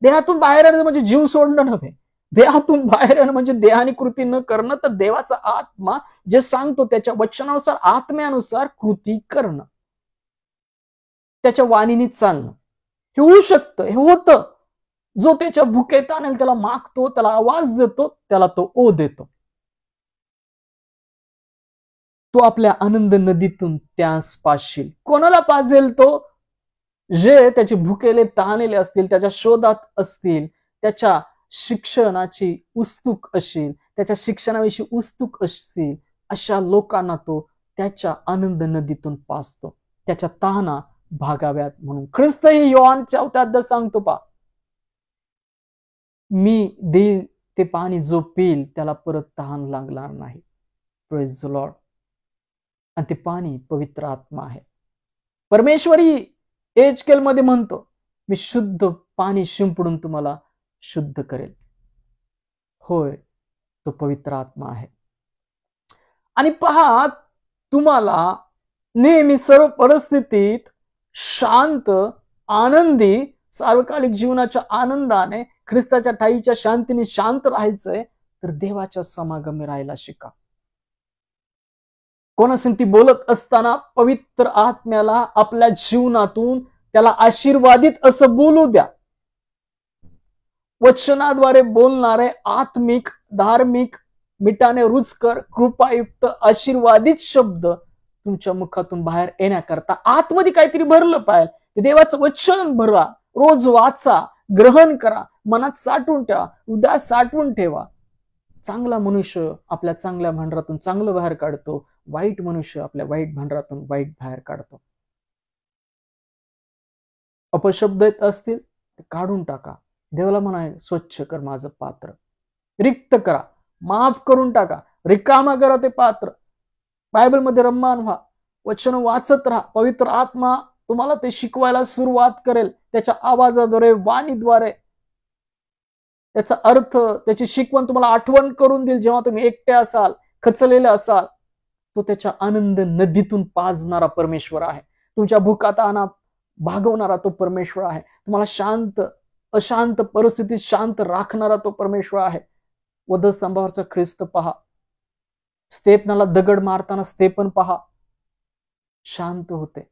देहातून बाहेर यायचं म्हणजे जीव सोडणं नव्हे. देहातून बाहेर येणं म्हणजे देहाने कृती न करणं, तर देवाचा आत्मा जे सांगतो त्याच्या वचनानुसार, आत्म्यानुसार कृती करणं, त्याच्या वाणीने चालणं. हे होऊ शकतं, हे होतं. जो त्याच्या भुकेत आणेल त्याला मागतो, त्याला आवाज देतो, त्याला तो ओ देतो. तो आपल्या आनंद नदीतून त्यास पासशील. कोणाला पाजेल तो? जे त्याचे भुकेले तहानेले असतील, त्याच्या शोधात असतील, त्याच्या शिक्षणाची उत्सुक असतील, त्याच्या शिक्षणाविषयी उत्सुक असतील, अशा लोकांना तो त्याच्या आनंद नदीतून पासतो. त्याच्या तहाना भागाव्यात म्हणून. ख्रिस्त ही योहान 4 अध्यायात सांगतो पहा, मी देईल ते पाणी जो पिल त्याला परत तहान लागणार नाही. Praise the Lord. आणि ते पाणी पवित्र आत्मा आहे. परमेश्वरी एजकेल मध्ये म्हणतो, मी शुद्ध पाणी शिंपडून तुम्हाला शुद्ध करेल. होय, तो पवित्र आत्मा आहे. आणि पहा, तुम्हाला नेहमी सर्व परिस्थितीत शांत, आनंदी, सार्वकालिक जीवनाच्या आनंदाने, ख्रिस्ताच्या ठाईच्या शांतीने शांत राहायचंय, तर देवाच्या समागमी राहायला शिका. कोणासंगती बोलत असताना पवित्र आत्म्याला आपल्या जीवनातून त्याला आशीर्वादित असं बोलू द्या. वचनाद्वारे बोलणारे आत्मिक, धार्मिक, मिठाने रुचकर, कृपायुक्त, आशीर्वादित शब्द तुमच्या मुखातून बाहेर येण्याकरता आतमध्ये काहीतरी भरलं पाहिजे. ते देवाचं वचन भरा, रोज वाचा, ग्रहण करा, मनात साठवून ठेवा, उद्या साठवून ठेवा. चांगला मनुष्य आपल्या चांगल्या भांडारातून चांगलं बाहेर काढतो, वाईट मनुष्य आपल्या वाईट भांडारातून वाईट बाहेर काढतो. अपशब्द येत असतील ते काढून टाका. देवाला म्हणाय, स्वच्छ कर माझं पात्र, रिक्त करा, माफ करून टाका, रिकामा करा ते पात्र. बायबलमध्ये रममान व्हा, वचन वाचत राहा. पवित्र आत्मा तुम्हाला ते शिकवायला सुरुवात करेल, त्याच्या आवाजाद्वारे, वाणीद्वारे. त्याचा अर्थ, त्याची शिकवण तुम्हाला आठवण करून देईल. जेव्हा तुम्ही एकटे असाल, खचलेले असाल, तो त्याच्या आनंद नदीतून पाजणारा परमेश्वर आहे. तुमच्या भुकाताना भागवणारा तो परमेश्वर आहे. तुम्हाला शांत, अशांत परिस्थितीत शांत राखणारा तो परमेश्वर आहे. वधस्तंभावरचा ख्रिस्त पहा, स्तेफनाला दगड मारताना स्तेफन पहा, शांत होते.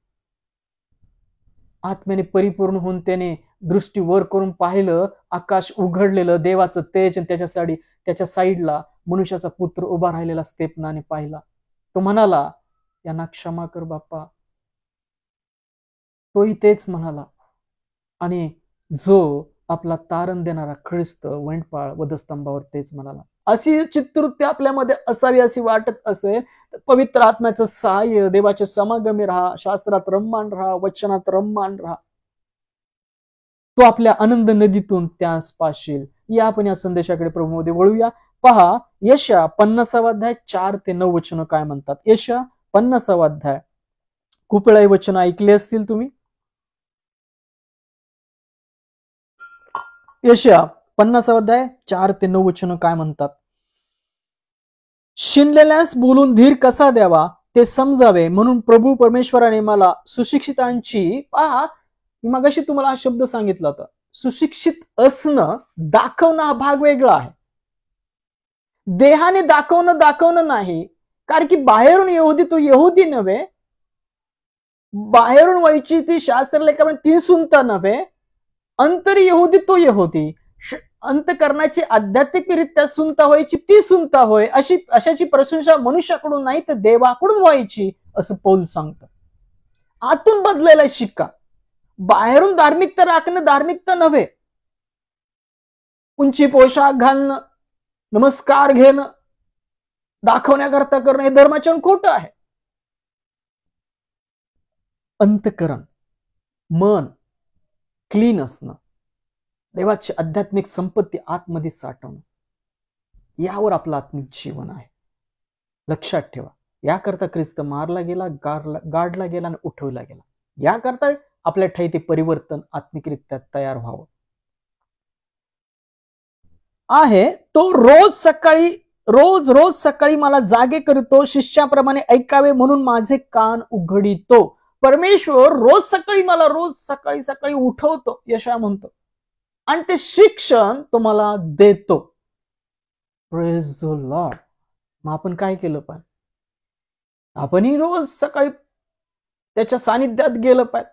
आत्म्याने परिपूर्ण होऊन त्याने दृष्टी वर करून पाहिलं, आकाश उघडलेलं, देवाचं तेज, आणि त्याच्या साईडला मनुष्याचा पुत्र उभा राहिलेला स्तेफनाने पाहिला. तो म्हणाला, यांना क्षमा कर बाप्पा. तोही तेच म्हणाला. आणि जो आपला तारण देणारा ख्रिस्त वंटपाळ वधस्तंभावर तेच म्हणाला. अशी चित्तवृत्ती आपल्यामध्ये असावी अशी वाटत असेल तर पवित्र आत्म्याचं सहाय्य, देवाच्या समागमी राहा, शास्त्रात रममान राहा, वचनात रममान राहा. तो आपल्या आनंद नदीतून त्यास पासशील. या आपण या संदेशाकडे प्रभूमध्ये वळूया. पहा यशा 50 अध्याय 4 ते 9 वचन काय म्हणतात. यशा 50 अध्याय, खूप वेळा वचन ऐकले असतील तुम्ही. यशा 50 अध्याय 4 ते 9 वचन काय म्हणतात. शिनलेल्यास बोलून धीर कसा द्यावा ते समजावे म्हणून प्रभू परमेश्वराने मला सुशिक्षितांची, पहा मी मगाशी तुम्हाला हा शब्द सांगितला होता, सुशिक्षित असणं दाखवणं हा भाग वेगळा आहे. देहाने दाखवणं नाही, कारण की बाहेरून यहुदी तो यहुदी नव्हे, बाहेरून व्हायची ती शास्त्र लेखा ती सुनता नव्हे, अंतरी यहुदी तो यहुदी, अंतकरणाची आध्यात्मिकरित्या सुनता व्हायची ती सुनता होय, अशाची प्रशंसा मनुष्याकडून नाही तर देवाकडून व्हायची असं पौल सांगतं. आतून बदलायला शिका. बाहेरून धार्मिकता राखणं धार्मिकता नव्हे. उंची पोशाख घालणं, नमस्कार घेणं, दाखवण्याकरता करणं हे धर्माच्या खोटं आहे. अंतकरण, मन क्लीन असणं, देवाची आध्यात्मिक संपत्ती आतमध्ये साठवणं, यावर आपलं आत्मिक जीवन आहे. लक्षात ठेवा. याकरता ख्रिस्त मारला गेला, गाडला गेला आणि उठवला गेला. याकरता आपल्या ठाई ते परिवर्तन आत्मिकरित्या तयार व्हावं आहे. तो रोज सकाळी मला जागे करतो, शिष्याप्रमाणे ऐकावे म्हणून माझे कान उघडितो. परमेश्वर रोज सकाळी उठवतो, यशा म्हणतो, आणि ते शिक्षण तुम्हाला देतो. Praise the Lord. मग आपण काय केलं पाहिजे? आपणही रोज सकाळी त्याच्या सानिध्यात गेलं पाहिजे,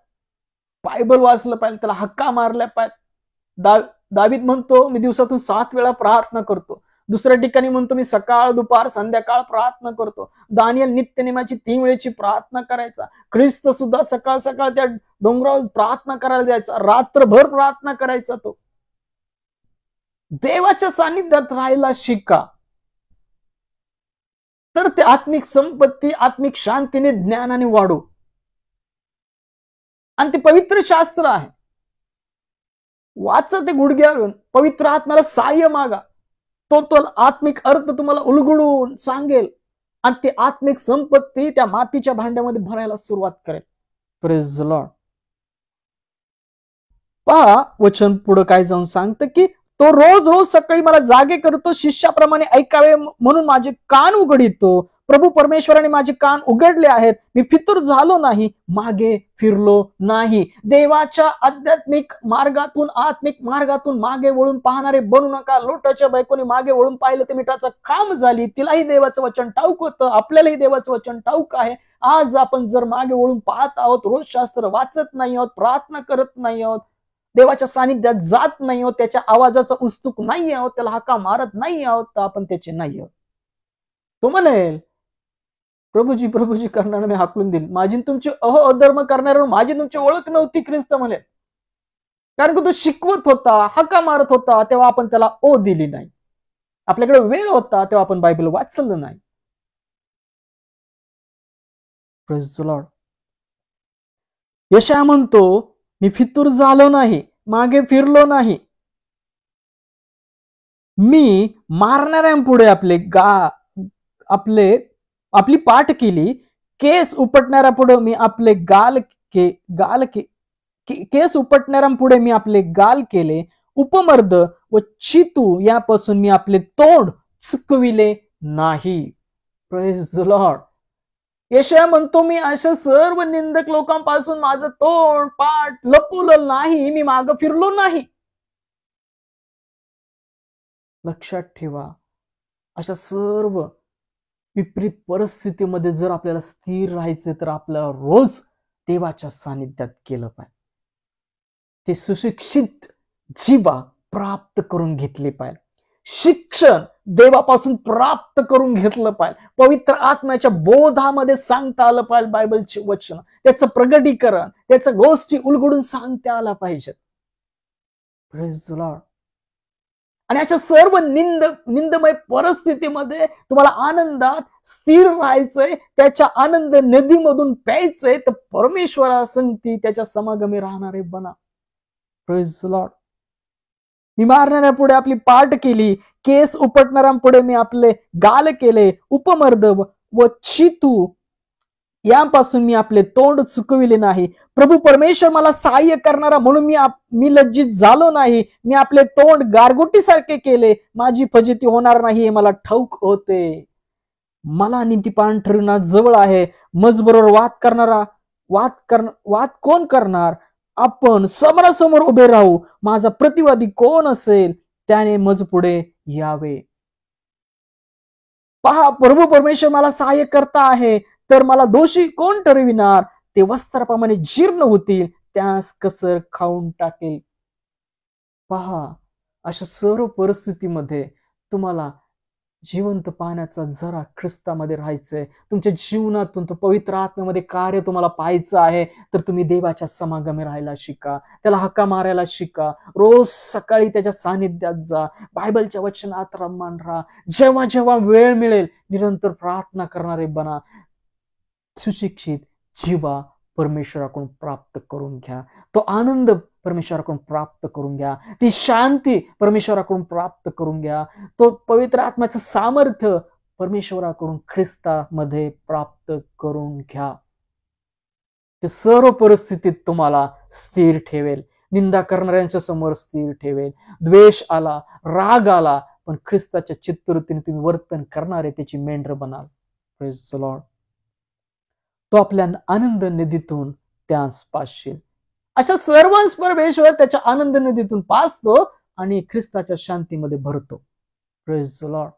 बायबल वाचलं पाहिजे, त्याला हक्का मारल्या पाहिजे. दावीद म्हणतो मी दिवसातून 7 वेळा प्रार्थना करतो. दुसऱ्या ठिकाणी म्हणतो मी सकाळ दुपार संध्याकाळ प्रार्थना करतो. दानियल नित्यनेमाची 3 वेळेची प्रार्थना करायचा. ख्रिस्त सुद्धा सकाळ त्या डोंगरावर प्रार्थना करायला जायचा, रात्रभर प्रार्थना करायचा. तो देवाच्या सानिध्यात राहायला शिका, तर ते आत्मिक संपत्ती आत्मिक शांतीने ज्ञानाने वाढू. आणि ते पवित्र शास्त्र आहे, वाचा ते गुडघ्यावरून. पवित्र आत्म्याला सहाय्य मागा, तो आत्मिक अर्थ तुम्हाला उलगडून सांगेल आणि ती आत्मिक संपत्ती त्या मातीच्या भांड्यामध्ये भरायला सुरुवात करेल. Praise the Lord. पहा वचन पुढे काय जाऊन सांगतं की तो रोज सकाळी मला जागे करतो, शिष्याप्रमाणे ऐकावे म्हणून माझे कान उघडितो. प्रभू परमेश्वराने माझे कान उघडले आहेत. मी फितूर झालो नाही, मागे फिरलो नाही. देवाच्या आध्यात्मिक मार्गातून आत्मिक मार्गातून मागे वळून पाहणारे बनू नका. लोटाच्या बायकोने मागे वळून पाहिलं ते मिठाचं काम झाली. तिलाही देवाचं वचन ठाऊक होतं, आपल्यालाही देवाचं वचन ठाऊक आहे. आज आपण जर मागे वळून पाहत आहोत, रोज शास्त्र वाचत नाही आहोत, प्रार्थना करत नाही आहोत, देवाच्या सानिध्यात जात नाही आहोत, त्याच्या आवाजाचा उत्सुक नाही आहोत, त्याला हाका मारत नाही आहोत, तर आपण त्याचे नाही आहोत. तो म्हणेल प्रभूजी करणारा मी हाकलून देईल. माझी तुमची अधर्म करणाऱ्यावर माझी तुमची ओळख नव्हती, ख्रिस्त म्हणे. कारण की तो शिकवत होता, हाका मारत होता, तेव्हा आपण त्याला दिली नाही. आपल्याकडे वेळ होता तेव्हा आपण बायबल वाचलं नाही. Praise the Lord. यशया म्हणतो मी फितूर झालो नाही, मागे फिरलो नाही. मी मारणाऱ्यांपुढे आपली पाठ केली, केस उपटणाऱ्यापुढे मी आपले केस उपटणाऱ्यांपुढे मी आपले गाल केले. उपमर्द व चितू यापासून मी आपले तोंड चुकविले नाही. Praise the Lord. यशया म्हणतो मी अशा सर्व निंदक लोकांपासून माझं तोंड पाठ लपवलं नाही, मी मागं फिरलो नाही. लक्षात ठेवा, अशा सर्व विपरीत परिस्थितीमध्ये जर आपल्याला स्थिर राहायचं तर आपल्याला रोज देवाच्या सानिध्यात केलं पाहिजे. ते सुशिक्षित जीवा प्राप्त करून घेतले पाहिजे. शिक्षण देवापासून प्राप्त करून घेतलं पाहिजे. पवित्र आत्म्याच्या बोधामध्ये सांगता आलं पाहिजे. बायबलचे वचन, त्याचं प्रगटीकरण, त्याच्या गोष्टी उलगडून सांगता आला पाहिजे. Praise the Lord. आणि अशा सर्व निंदमय परिस्थितीमध्ये तुम्हाला आनंदात स्थिर राहायचंय, त्याच्या आनंद नदीमधून प्यायचंय, तर परमेश्वरा संगती त्याच्या समागमी राहणारे बना. Praise the Lord. मी मारणाऱ्यापुढे आपली पाठ केली, केस उपटणाऱ्यांपुढे मी आपले गाल केले, उपमर्द व चितू यापासून मी आपले तोंड चुकविले नाही. प्रभू परमेश्वर मला सहाय्य करणारा म्हणून मी लज्जित झालो नाही. मी आपले तोंड गारगोटीसारखे केले, माझी फजिती होणार नाही हे मला ठाऊक होते. मला नीतिपान ठरविणं जवळ आहे. मजबरोबर वाद कोण करणार? आपण समोरासमोर उभे राहू. माझा प्रतिवादी कोण असेल त्याने मज पुढे यावे. पहा, प्रभू परमेश्वर मला सहाय्य करता आहे, तर मला दोषी कोण ठरविणार? ते वस्त्राप्रमाणे जीर्ण होतील, त्यास कसर खाऊन टाकेल. पहा, अशा सर्व परिस्थितीमध्ये तुम्हाला जिवंत पाहण्याचा जरा ख्रिस्तामध्ये राहायचंय. तुमच्या जीवनातून तो पवित्र आत्म्यामध्ये कार्य तुम्हाला पाहायचं आहे, तर तुम्ही देवाच्या समागमे राहायला शिका, त्याला हक्का मारायला शिका. रोज सकाळी त्याच्या सानिध्यात जा, बायबलच्या वचनात रममान राहा. जेव्हा जेव्हा वेळ मिळेल निरंतर प्रार्थना करणारे बना. सुशिक्षित जीवा परमेश्वराकडून प्राप्त करून घ्या. तो आनंद परमेश्वराकडून प्राप्त करून घ्या. ती शांती परमेश्वराकडून प्राप्त करून घ्या. तो पवित्र आत्म्याचं सामर्थ्य परमेश्वराकडून ख्रिस्तामध्ये प्राप्त करून घ्या. ते सर्व परिस्थितीत तुम्हाला स्थिर ठेवेल. निंदा करणाऱ्यांच्या समोर स्थिर ठेवेल. द्वेष आला, राग आला, पण ख्रिस्ताच्या चित्तवृत्तीने तुम्ही वर्तन करणारे त्याची मेंढर बनाल. Praise the Lord. तो आपल्या आनंद निधीतून त्यास पासशील. अशा सर्वांस परमेश्वर त्याच्या आनंद नदीतून पासतो आणि ख्रिस्ताच्या शांतीमध्ये भरतो. Praise the Lord.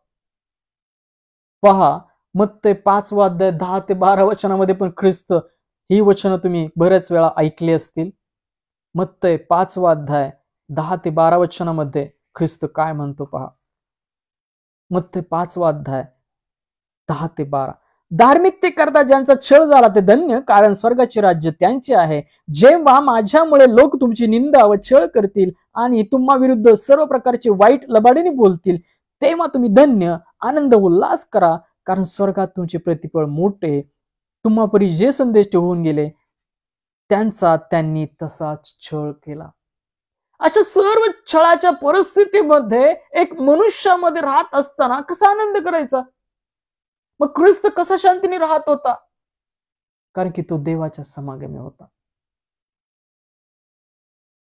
पहा, मत्ते 5 अध्याय 10 ते 12 वचनामध्ये पण ख्रिस्त, ही वचनं तुम्ही बऱ्याच वेळा ऐकली असतील. मत्ते 5 अध्याय 10 ते 12 वचनामध्ये ख्रिस्त काय म्हणतो पहा. मत्ते 5 अध्याय 10 ते 12. धार्मिकतेकरता ज्यांचा छळ झाला ते धन्य, कारण स्वर्गाचे राज्य त्यांचे आहे. जेव्हा माझ्यामुळे लोक तुमची निंदा व छळ करतील आणि तुम्हा विरुद्ध सर्व प्रकारचे वाईट लबाडीने बोलतील, तेव्हा तुम्ही धन्य, आनंद उल्हास करा, कारण स्वर्गात तुमचे प्रतिफळ मोठे. तुम्हापरी जे संदेश होऊन गेले त्यांचा त्यांनी तसाच छळ केला. अशा सर्व छळाच्या परिस्थितीमध्ये एक मनुष्यामध्ये राहत असताना कसा आनंद करायचा? मग ख्रिस्त कसा शांतीने राहत होता? कारण की तो देवाच्या समागमे होता,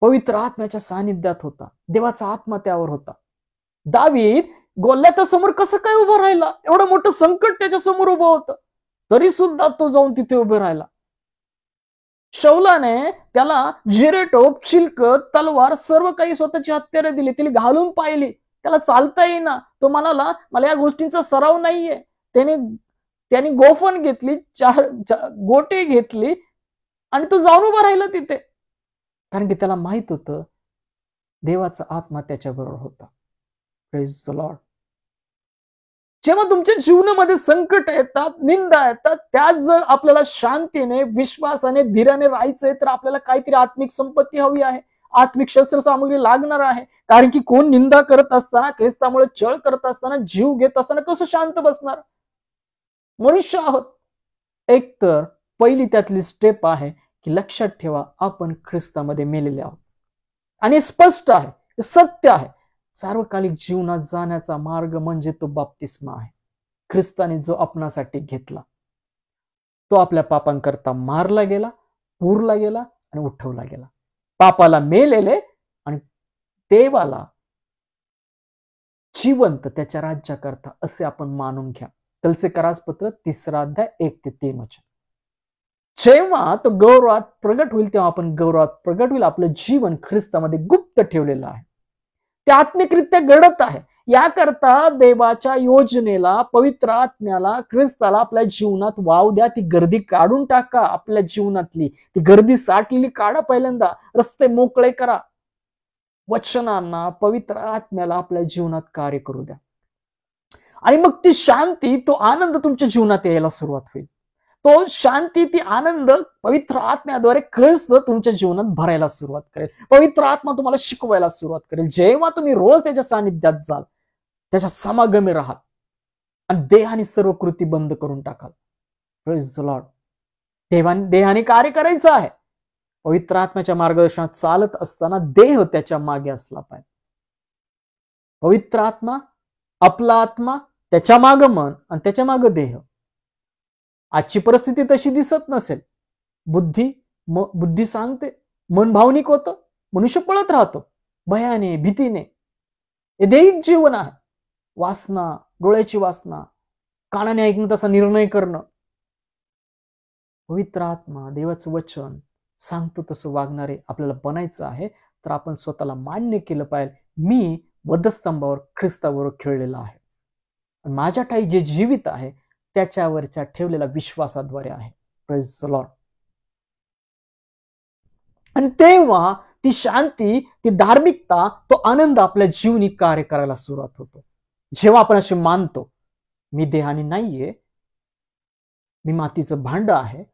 पवित्र आत्म्याच्या सानिध्यात होता, देवाचा आत्मा त्यावर होता. दावीद गोल्याच्या समोर कसं काय उभं राहिला? एवढं मोठं संकट त्याच्या समोर उभं होतं, तरी सुद्धा तो जाऊन तिथे उभे राहिला. शौलाने त्याला जिरेटोप, चिलकत, तलवार सर्व काही स्वतःची हत्यारे दिली, तिला घालून पाहिली, त्याला चालता येईना. तो म्हणाला, मला या गोष्टींचा सराव नाहीये. त्याने गोफण घेतली, 4 गोटे घेतली आणि तो जाऊन उभा राहिला तिथे, कारण की त्याला माहित होतं देवाचा आत्मा त्याच्याबरोबर होता. Praise the Lord. जेव्हा तुमच्या जीवनामध्ये संकट येतात, निंदा येतात, त्यात जर आपल्याला शांतीने, विश्वासाने, धीराने राहायचंय, तर आपल्याला काहीतरी आत्मिक संपत्ती हवी आहे, आत्मिक शस्त्र सामग्री लागणार आहे. कारण की कोण निंदा करत असताना, ख्रिस्तामुळे छळ करत असताना, जीव घेत असताना कसं शांत बसणार? मनुष्य आहोत. एक तर पहिली त्यातली स्टेप आहे की लक्षात ठेवा, आपण ख्रिस्तामध्ये मेलेले आहोत. आणि स्पष्ट आहे, सत्य आहे, सार्वकालिक जीवनात जाण्याचा मार्ग म्हणजे तो बाप्तिस्मा आहे. ख्रिस्ताने जो आपणासाठी घेतला, तो आपल्या पापांकरता मारला गेला, पुरला गेला आणि उठवला गेला. पापाला मेलेले आणि देवाला जिवंत त्याच्या राज्याकरता असे आपण मानून घ्या. कलसे करासपत्र 3 अध्याय 1 ते 3 वचन. जेव्हा तो गौरवात प्रगट होईल तेव्हा आपण गौरवात प्रगट होईल. आपलं जीवन ख्रिस्तामध्ये गुप्त ठेवलेलं आहे, ते आत्मिकरित्या घडत आहे. याकरता देवाच्या योजनेला, पवित्र आत्म्याला, ख्रिस्ताला आपल्या जीवनात वाव द्या. ती गर्दी काढून टाका. आपल्या जीवनातली ती गर्दी साठलेली काढा. पहिल्यांदा रस्ते मोकळे करा. वचनांना, पवित्र आत्म्याला आपल्या जीवनात कार्य करू द्या, आणि मग ती शांती, तो आनंद तुमच्या जीवनात यायला सुरुवात होईल. तो शांती, ती आनंद पवित्र आत्म्याद्वारे ख्रिस्त तुमच्या जीवनात भरायला सुरुवात करेल. पवित्र आत्मा तुम्हाला शिकवायला सुरुवात करेल. जेव्हा तुम्ही रोज त्याच्या सानिध्यात जाल, त्याच्या समागमे राहाल आणि देहाने सर्व कृती बंद करून टाकाल. Praise the Lord. देहाने कार्य करायचं आहे. पवित्र आत्म्याच्या मार्गदर्शनात चालत असताना देह त्याच्या मागे असला पाहिजे. पवित्र आत्मा, आपला आत्मा, त्याच्या मागं मन आणि त्याच्या मागं देह. आजची परिस्थिती तशी दिसत नसेल. बुद्धी सांगते, मन भावनिक होतं, मनुष्य पळत राहतो भयाने, भीतीने. हे दैहिक जीवन आहे. वासना, डोळ्याची वासना, कानाने ऐकणं तसा निर्णय करणं. पवित्र आत्मा, देवाचं वचन सांगतो तसं वागणारे आपल्याला बनायचं आहे. तर आपण स्वतःला मान्य केलं पाहिजे, मी वधस्तंभावर ख्रिस्तावर खेळलेला आहे आणि माझ्या ठाई जे जीवित आहे त्याच्यावरच्या ठेवलेल्या विश्वासाद्वारे आहे. Praise the Lord. आणि तेव्हा ती शांती, ती धार्मिकता, तो आनंद आपल्या जीवनी कार्य करायला सुरुवात होतो. जेव्हा आपण असे मानतो, मी देहाने नाहीये, मी मातीचं भांड आहे,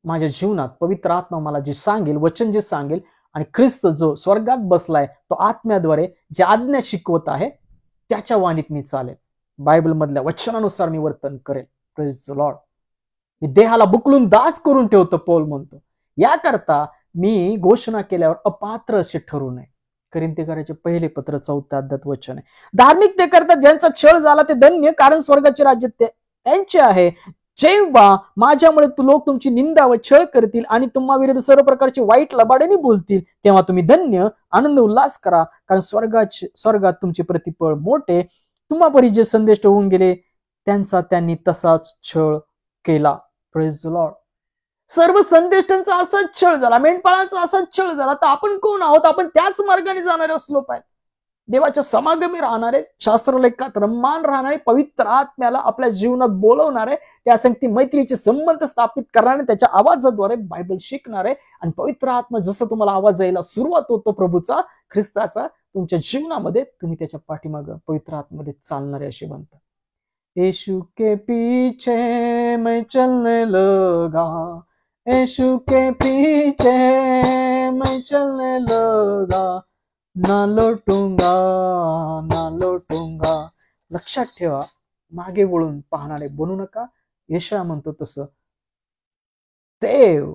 माझ्या जीवनात पवित्र आत्मा मला जे सांगेल, वचन जे सांगेल, आणि ख्रिस्त जो स्वर्गात बसलाय तो आत्म्याद्वारे जे आज्ञा शिकवत आहे त्याच्या वाणीत मी चालेल. बायबल मधल्या वचनानुसार मी वर्तन करेल. Praise the Lord. मी देहाला बुकलून दास करून ठेवतो, पौल म्हणतो. याकरता मी घोषणा केल्यावर अपात्र असे ठरू नये. कोरिन्थीकराचे पहिले पत्र 4 अध्यायात वचन आहे. धार्मिकतेकरता ज्यांचा छळ झाला ते धन्य, कारण स्वर्गाचे राज्य त्यांचे आहे. जेव्हा माझ्यामुळे लोक तुमची निंदा व छळ करतील आणि तुम्हा विरुद्ध सर्व प्रकारचे वाईट लबाड्याने बोलतील, तेव्हा तुम्ही धन्य, आनंद उल्हास करा, कारण स्वर्गात तुमचे प्रतिफळ मोठे. तुम्हापरी जे संदेश होऊन गेले त्यांचा त्यांनी तसाच छळ केला. Praise the Lord. सर्व संदेष्टांचा असाच छळ झाला, मेंढपाळांचा असाच छळ झाला. तर आपण कोण आहोत? आपण त्याच मार्गाने जाणारे असलो पाहिजे. देवाच्या समागमी राहणारे, शास्त्रलेखात रममान राहणारे, पवित्र आत्म्याला आपल्या जीवनात बोलवणारे, त्या संगती मैत्रीचे संबंध स्थापित करणारे, त्याच्या आवाजाद्वारे बायबल शिकणारे. आणि पवित्र आत्मा जसं तुम्हाला आवाज यायला सुरुवात होतो प्रभूचा, ख्रिस्ताचा, तुमच्या जीवनामध्ये तुम्ही त्याच्या पाठीमाग पवित्र आत्म्यामध्ये चालणारे असे बनतात. येशू के पीछे मैं चलने लगा, येशू के पीछे मैं चलने लगा, ना लौटूंगा, ना लौटूंगा. लक्षात ठेवा, मागे वळून पाहणारे बनू नका. यशया म्हणतो तसं देव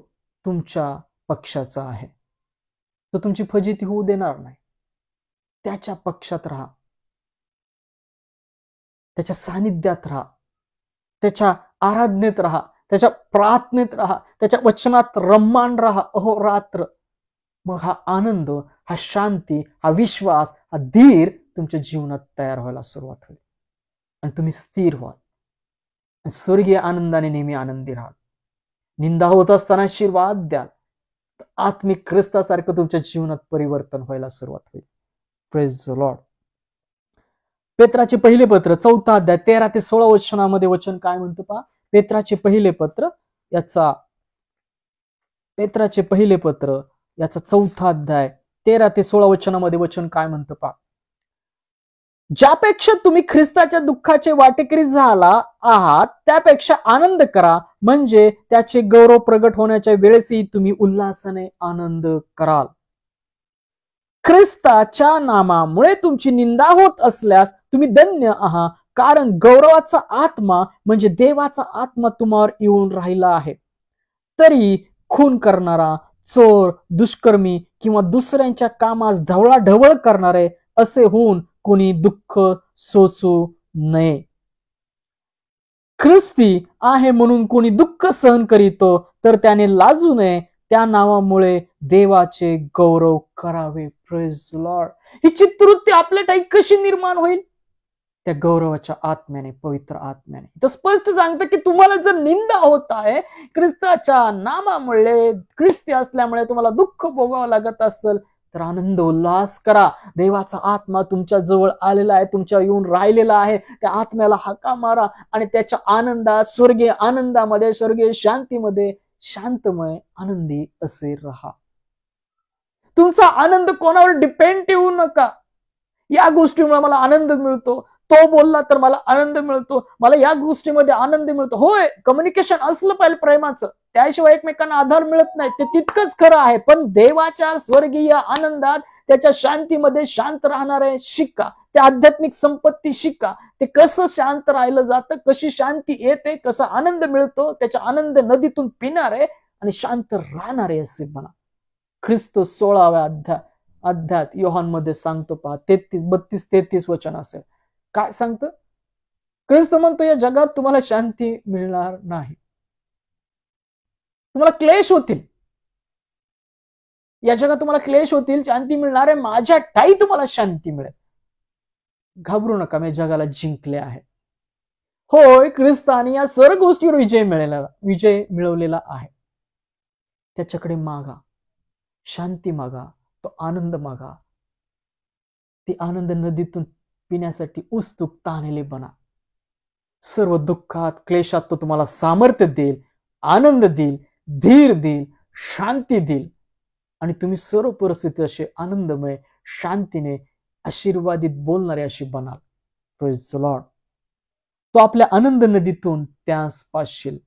तुमच्या पक्षाचा आहे, तो तुमची फजिती होऊ देणार नाही. त्याच्या पक्षात राहा, त्याच्या सानिध्यात राहा, त्याच्या आराधनेत राहा, त्याच्या प्रार्थनेत राहा, त्याच्या वचनात रममान राहा अहोरात्र. मग हा आनंद, हा शांती, हा विश्वास, हा धीर तुमच्या जीवनात तयार व्हायला सुरुवात होईल आणि तुम्ही स्थिर व्हाल. स्वर्गीय आनंदाने नेहमी आनंदी राहाल. निंदा होत असताना आशीर्वाद द्याल. आत्मिक ख्रिस्तासारखं तुमच्या जीवनात परिवर्तन व्हायला सुरुवात होईल. Praise the Lord. पेत्राचे पहिले पत्र 4 अध्याय 13 ते 16 वचनामध्ये वचन काय म्हणतं पहा. पेत्राचे पहिले पत्र याचा 4 अध्याय 13 ते 16 वचनामध्ये वचन काय म्हणतं पहा. ज्यापेक्षा तुम्ही ख्रिस्ताच्या दुःखाचे वाटेकरी झाला आहात त्यापेक्षा आनंद करा, म्हणजे त्याचे गौरव प्रगट होण्याच्या वेळेसही तुम्ही उल्हासाने आनंद कराल. ख्रिस्ताच्या नामामुळे तुमची निंदा होत असल्यास तुम्ही धन्य आहात, कारण गौरवाचा आत्मा म्हणजे देवाचा आत्मा तुम्हावर येऊन राहिला आहे. तरी खून करणारा, चोर, दुष्कर्मी किंवा दुसऱ्यांच्या कामास ढवळाढवळ करणारे असे होऊन कोणी दुःख सोसू नये. ख्रिस्ती आहे म्हणून कोणी दुःख सहन करीतो तर त्याने लाजू नये, त्या नावामुळे देवाचे गौरव करावे. Praise Lord. ही चित्तवृत्ती आपल्या ठाई कशी निर्माण होईल? त्या गौरवाच्या आत्म्याने, पवित्र आत्म्याने. तर स्पष्ट सांगतं की तुम्हाला जर निंदा होत आहे ख्रिस्ताच्या नामामुळे, ख्रिस्ती असल्यामुळे तुम्हाला दुःख भोगावं लागत असेल तर आनंद उल्हास करा. देवाचा आत्मा तुमच्या जवळ आलेला आहे, तुमच्या येऊन राहिलेला आहे. त्या आत्म्याला हाका मारा आणि त्याच्या आनंदात, स्वर्गीय आनंदामध्ये, स्वर्गीय शांतीमध्ये शांतमय आनंदी असे राहा. तुमचा आनंद कोणावर डिपेंड ठेवू नका. या गोष्टीमुळे मला आनंद मिळतो, तो बोलला तर मला आनंद मिळतो, मला या गोष्टीमध्ये आनंद मिळतो. होय, कम्युनिकेशन असलं पाहिजे प्रेमाचं, त्याशिवाय एकमेकांना आधार मिळत नाही, ते तितकंच खरं आहे. पण देवाच्या स्वर्गीय आनंदात, त्याच्या शांतीमध्ये शांत राहणारे शिका. त्या आध्यात्मिक संपत्ती शिका. ते कसं शांत राहिलं जातं, कशी शांती येते, कसा आनंद मिळतो, त्याच्या आनंद नदीतून पिणारे आणि शांत राहणारे असे बना. ख्रिस्त 16व्या अध्याय अध्यायात योहानमध्ये सांगतो पहा 32-33 वचन असेल. काय सांगतं? ख्रिस्त म्हणतो या जगात तुम्हाला शांती मिळणार नाही, तुम्हाला क्लेश होतील, या जगात तुम्हाला क्लेश होतील, शांती मिळणार आहे, माझ्या ठायी तुम्हाला शांती मिळेल. घाबरू नका, मी जगाला जिंकले आहे. होय, ख्रिस्ताने या सर्व गोष्टीवर विजय मिळवलेला आहे. त्याच्याकडे मागा, शांती मागा, तो आनंद मागा. ती आनंद नदीतून पिण्यासाठी उत्सुक ताणलेले बना. सर्व दुःखात क्लेशात तो तुम्हाला सामर्थ्य देईल, आनंद देईल, धीर देईल, शांती देईल आणि तुम्ही सर्व परिस्थिती असे आनंदमय, शांतीने, आशीर्वादित बोलणारे अशी बनाल. Praise the Lord. तो आपल्या आनंद नदीतून त्यास पाजशील.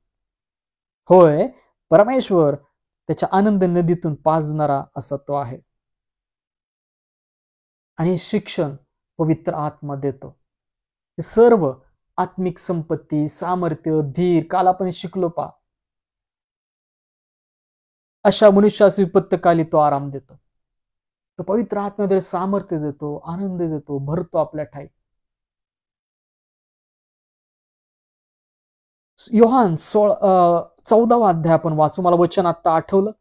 होय, परमेश्वर त्याच्या आनंद नदीतून पाजणारा असा तो आहे. आणि शिक्षण पवित्र आत्मा देतो. हे सर्व आत्मिक संपत्ती, सामर्थ्य, धीर, काल आपण शिकलो पहा, अशा मनुष्यास विपत्तकाली तो आराम देतो. तो पवित्र आत्म्याद्वारे सामर्थ्य देतो, आनंद देतो, भरतो आपल्या ठाई. योहान 14वा अध्याय आपण वाचू. मला वचन आता आठवलं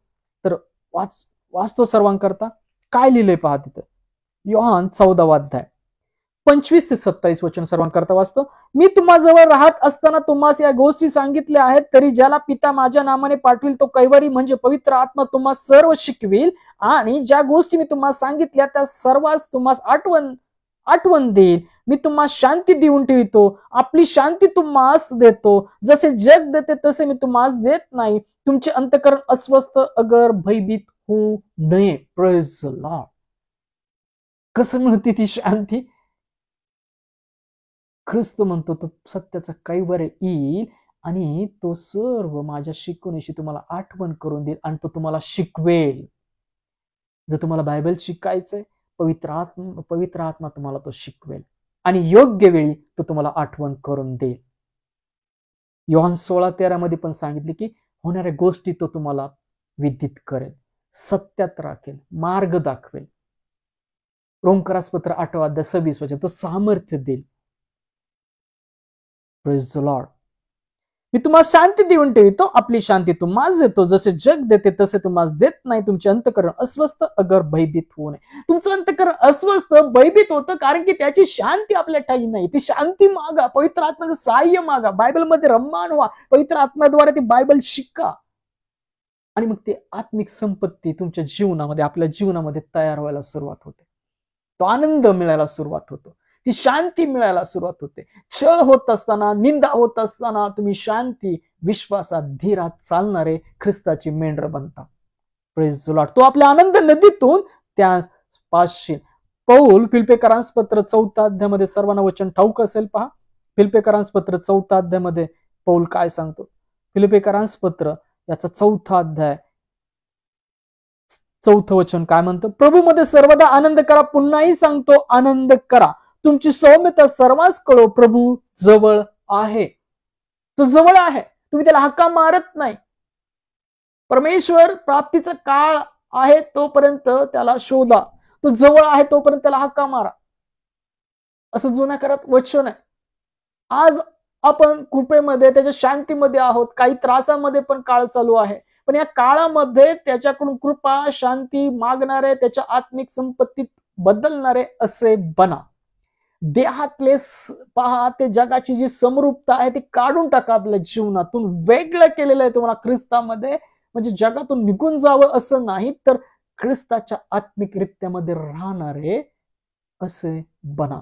तर वाचतो सर्वांकरता. काय लिहिलंय पहा तिथं. योहान 14वा अध्याय 25 ते 27 वचन सर्वांकरता वाचतो. मी तुम्हाजवळ राहत असताना तुम्हास या गोष्टी सांगितल्या आहेत, तरी ज्याला पिता माझ्या नामाने पाठविल तो कैवारी म्हणजे पवित्र आत्मा तुम्हा सर्व शिकविल आणि ज्या गोष्टी मी तुम्हाला सांगितल्या त्या सर्वांस तुम्हास आठवण देईल. मी तुम्हाला शांती देऊन ठेवितो, आपली शांती तुम्हास देतो. जसे जग देते तसे मी तुम्हास देत नाही. तुमचे अंतःकरण अस्वस्थ अगर भयभीत होऊ नये. Praise the Lord. कसं मिळते ती शांती? ख्रिस्त म्हणतो तो सत्याचा कैवारी येईल आणि तो सर्व माझ्या शिकवणीशी तुम्हाला आठवण करून देईल आणि तो तुम्हाला शिकवेल. जर तुम्हाला बायबल शिकायचंय, पवित्र आत्मा तुम्हाला तो शिकवेल आणि योग्य वेळी तो तुम्हाला आठवण करून देईल. योहान 16:13 मध्ये पण सांगितले की होणाऱ्या गोष्टी तो तुम्हाला विदित करेल, सत्यात राखेल, मार्ग दाखवेल. रोमकरासपत्र 8वा अध्याय 26 वचन, तो सामर्थ्य देईल. Praise the Lord. मी तुम्हाला शांती देऊन ठेवितो, आपली शांती तुम्हास देतो. जसे जग देते तसे तुम्हास देत नाही. तुमचे अंतःकरण अस्वस्थ अगर भयभीत होऊ नये. तुमचं अंतःकरण अस्वस्थ भयभीत होतं कारण की त्याची शांती आपल्या ठाई नाही. ती शांती मागा, पवित्र आत्म्याचं सहाय्य मागा, बायबलमध्ये रममाण व्हा, पवित्र आत्म्याद्वारे ती बायबल शिका आणि मग ती आत्मिक संपत्ती तुमच्या जीवनामध्ये, आपल्या जीवनामध्ये तयार व्हायला सुरुवात होते. तो आनंद मिळायला सुरुवात होतो, ती शांती मिळायला सुरुवात होते. छळ होत असताना, निंदा होत असताना तुम्ही शांती, विश्वासात, धीरात चालणारे ख्रिस्ताची मेंढर बनता. Praise the Lord. तो आपल्या आनंद नदीतून त्यास पाजशील. पौल फिलिप्पियरांस पत्र 4 अध्यायामध्ये सर्वांना वचन ठाऊक असेल पहा. फिलिप्पियरांस पत्र 4 अध्यायामध्ये पौल काय सांगतो. फिलिप्पियरांस पत्र याचा 4 अध्याय 4 वचन काय म्हणतं. प्रभूमध्ये सर्वदा आनंद करा. पुन्हाही सांगतो आनंद करा. तुमची सौम्यता सर्वांस कळो. प्रभू जवळ आहे. तो जवळ आहे, तुम्ही त्याला हाका मारत नाही. परमेश्वर प्राप्तीचा काळ आहे तोपर्यंत त्याला शोधा. तो जवळ आहे तोपर्यंत त्याला हाका मारा, असं जुन्या करारात वचन आहे. आज आपण कृपेमध्ये, त्याच्या शांतीमध्ये आहोत. काही त्रासामध्ये पण काळ चालू आहे, पण या काळामध्ये त्याच्याकडून कृपा, शांती मागणारे, त्याच्या आत्मिक संपत्तीत बदलणारे असे बना. देहातले पहा, ते जगाची जी समरूपता आहे ती काढून टाका आपल्या जीवनातून. वेगळं केलेलं आहे तुम्हाला ख्रिस्तामध्ये. म्हणजे जगातून निघून जावं असं नाही, तर ख्रिस्ताच्या आत्मिक रित्यामध्ये राहणारे असे बना.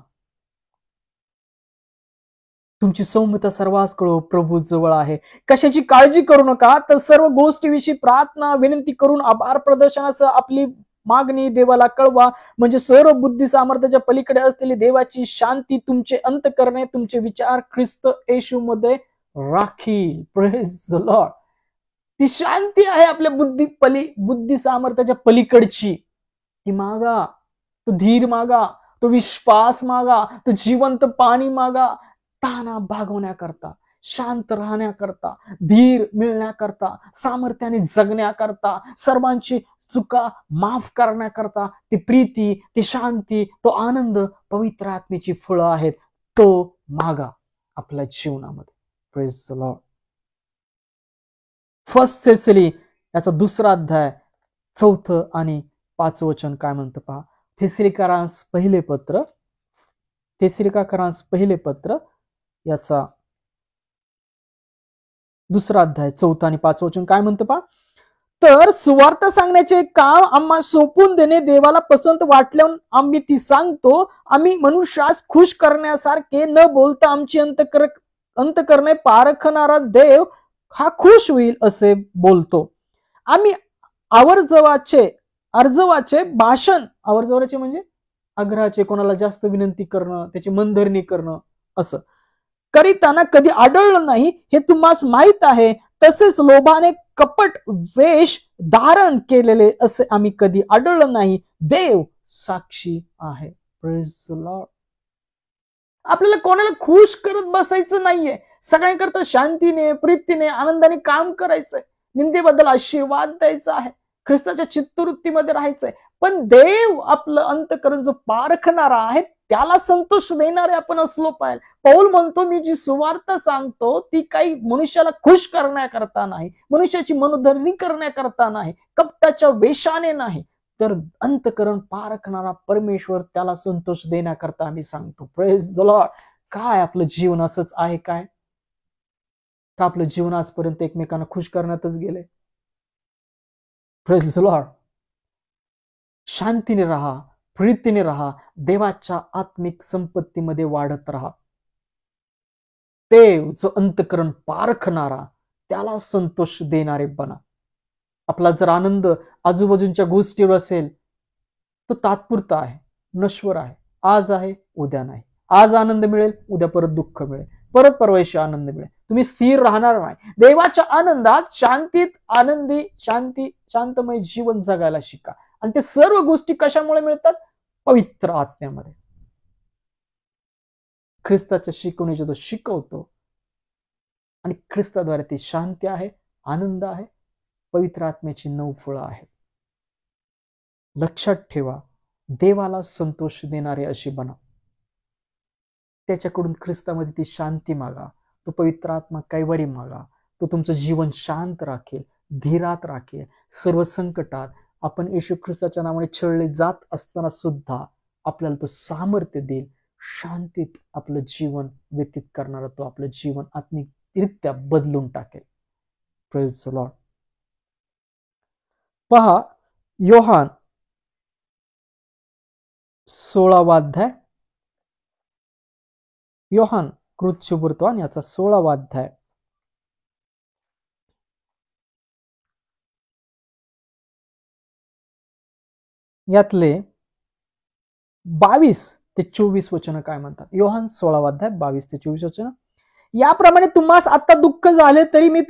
तुमची सौम्यता सर्वांस कळो. प्रभू जवळ आहे. कशाची काळजी करू नका, तर सर्व गोष्टीविषयी प्रार्थना, विनंती करून आभार प्रदर्शनासह आपली मागणी देवाला कळवा. म्हणजे सर्व बुद्धी सामर्थ्याच्या पलीकडे असलेली देवाची शांती तुमचे अंतःकरणे, तुमचे विचार ख्रिस्त येशूमध्ये राखील. Praise the Lord. ती शांती आहे आपल्या बुद्धी सामर्थ्याच्या पलीकडची. ती मागा. तो धीर मागा, तो विश्वास मागा, तो जिवंत पाणी मागा. ताना भागवण्याकरता, शांत राहण्याकरता, धीर मिळण्याकरता, सामर्थ्याने जगण्याकरता, सर्वांची चुका माफ करण्याकरता ती प्रीती, ती शांती, तो आनंद, पवित्र आत्म्याची फळं आहेत. तो मागा आपल्या जीवनामध्ये. Praise the Lord. फर्स्ट थेसली याचा 2रा अध्याय 4 आणि 5 वचन काय म्हणतं पहा. थेसलिकारांस पहिले पत्र याचा 2रा अध्याय 4 आणि 5 वचन काय म्हणतं पहा. तर सुवार्थ सांगण्याचे काम आम्हा सोपून देणे देवाला पसंत वाटल्यावर आम्ही ती सांगतो. आम्ही मनुष्यास खुश करण्यासारखे न बोलता आमची अंतकरणे पारखणारा देव हा खुश होईल असे बोलतो. आम्ही अर्जवाचे भाषण, आवर्जवाचे म्हणजे आग्रहाचे, कोणाला जास्त विनंती करणं, त्याची मनधरणी करणं, असं करीताना कधी आढळलं नाही हे तुम्हास माहित आहे. तसेच लोभाने कपट वेश धारण केलेले असे आम्ही कधी आढळलं नाही. देव साक्षी आहे. Praise the Lord. आपल्याला कोणाला खुश करत बसायचं नाहीये. सगळ्यांकरता शांतीने, प्रीतीने, आनंदाने काम करायचंय. निंदेबद्दल आशीर्वाद द्यायचा आहे. ख्रिस्ताच्या चित्तवृत्तीमध्ये राहायचंय. पण देव आपलं अंतकरण जो पारखणारा आहे त्याला संतोष देणारे आपण असलो पाहिजे. पौल म्हणतो, मी जी सुवार्थ सांगतो ती काही मनुष्याला खुश करण्याकरता नाही, मनुष्याची मनोधरणी करण्याकरता नाही, कपटाच्या वेशाने नाही, तर अंतकरण पारखणारा परमेश्वर त्याला संतोष देण्याकरता आम्ही सांगतो. Praise the Lord. काय आपलं जीवन असंच आहे काय? का आपलं जीवन आजपर्यंत एकमेकांना खुश करण्यातच गेले? Praise the Lord. शांतीने राहा, प्रीतीने राहा, देवाच्या आत्मिक संपत्तीमध्ये वाढत राहा. देव जो अंतकरण पारखणारा, त्याला संतोष देणारे बना. आपला जर आनंद आजूबाजूच्या गोष्टीवर असेल तो तात्पुरता आहे, नश्वर आहे. आज आहे, उद्या नाही. आज आनंद मिळेल, उद्या परत दुःख मिळेल, परत परवाशी आनंद मिळेल. तुम्ही स्थिर राहणार नाही. देवाच्या आनंदात, शांतीत, आनंदी, शांतमय जीवन जगायला शिका. आणि ते सर्व गोष्टी कशामुळे मिळतात? पवित्र आत्म्यामध्ये. ख्रिस्ताच्या शिकवणीचे तो शिकवतो आणि ख्रिस्ताद्वारे ती शांती आहे, आनंद आहे, पवित्र आत्म्याची 9 फळं आहेत. लक्षात ठेवा, देवाला संतोष देणारे अशी बना. त्याच्याकडून ख्रिस्तामध्ये ती शांती मागा, तो पवित्र आत्मा कैवारी मागा. तो तुमचं जीवन शांत राखेल, धीरात राखेल. सर्व संकटात आपण येशू ख्रिस्ताच्या नावाने छळले जात असताना सुद्धा आपल्याला तो सामर्थ्य देईल. शांतीत आपलं जीवन व्यतीत करणारा तो आपलं जीवन आत्मिकरित्या बदलून टाकेल. Praise the Lord. पहा, योहान 16वा अध्याय, योहान कृत शुभवर्तमान याचा 16वा अध्याय यातले 22 ते 24 वचन काय म्हणतात? योहान 16वा अध्याय 22 ते 24 वचन. याप्रमाणे तुम्हास आता दुःख झाले तरी मी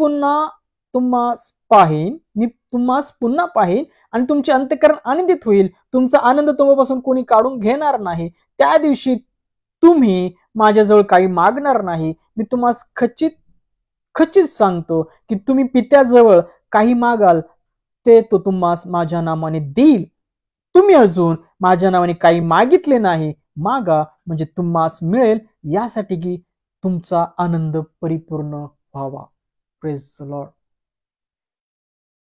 तुम्हास पुन्हा पाहीन आणि तुमचे अंतःकरण आनंदित होईल. तुमचा आनंद तुम्हापासून कोणी काढून घेणार नाही. त्या दिवशी तुम्ही माझ्याजवळ काही मागणार नाही. मी तुम्हास खचित सांगतो की तुम्ही पित्याजवळ काही मागाल ते तो तुम्हास माझ्या नावाने देईल. तुम्ही अजून माझ्या नावाने काही मागितले नाही. मागा म्हणजे तुम्हास मिळेल, यासाठी की तुमचा आनंद परिपूर्ण व्हावा. Praise the Lord.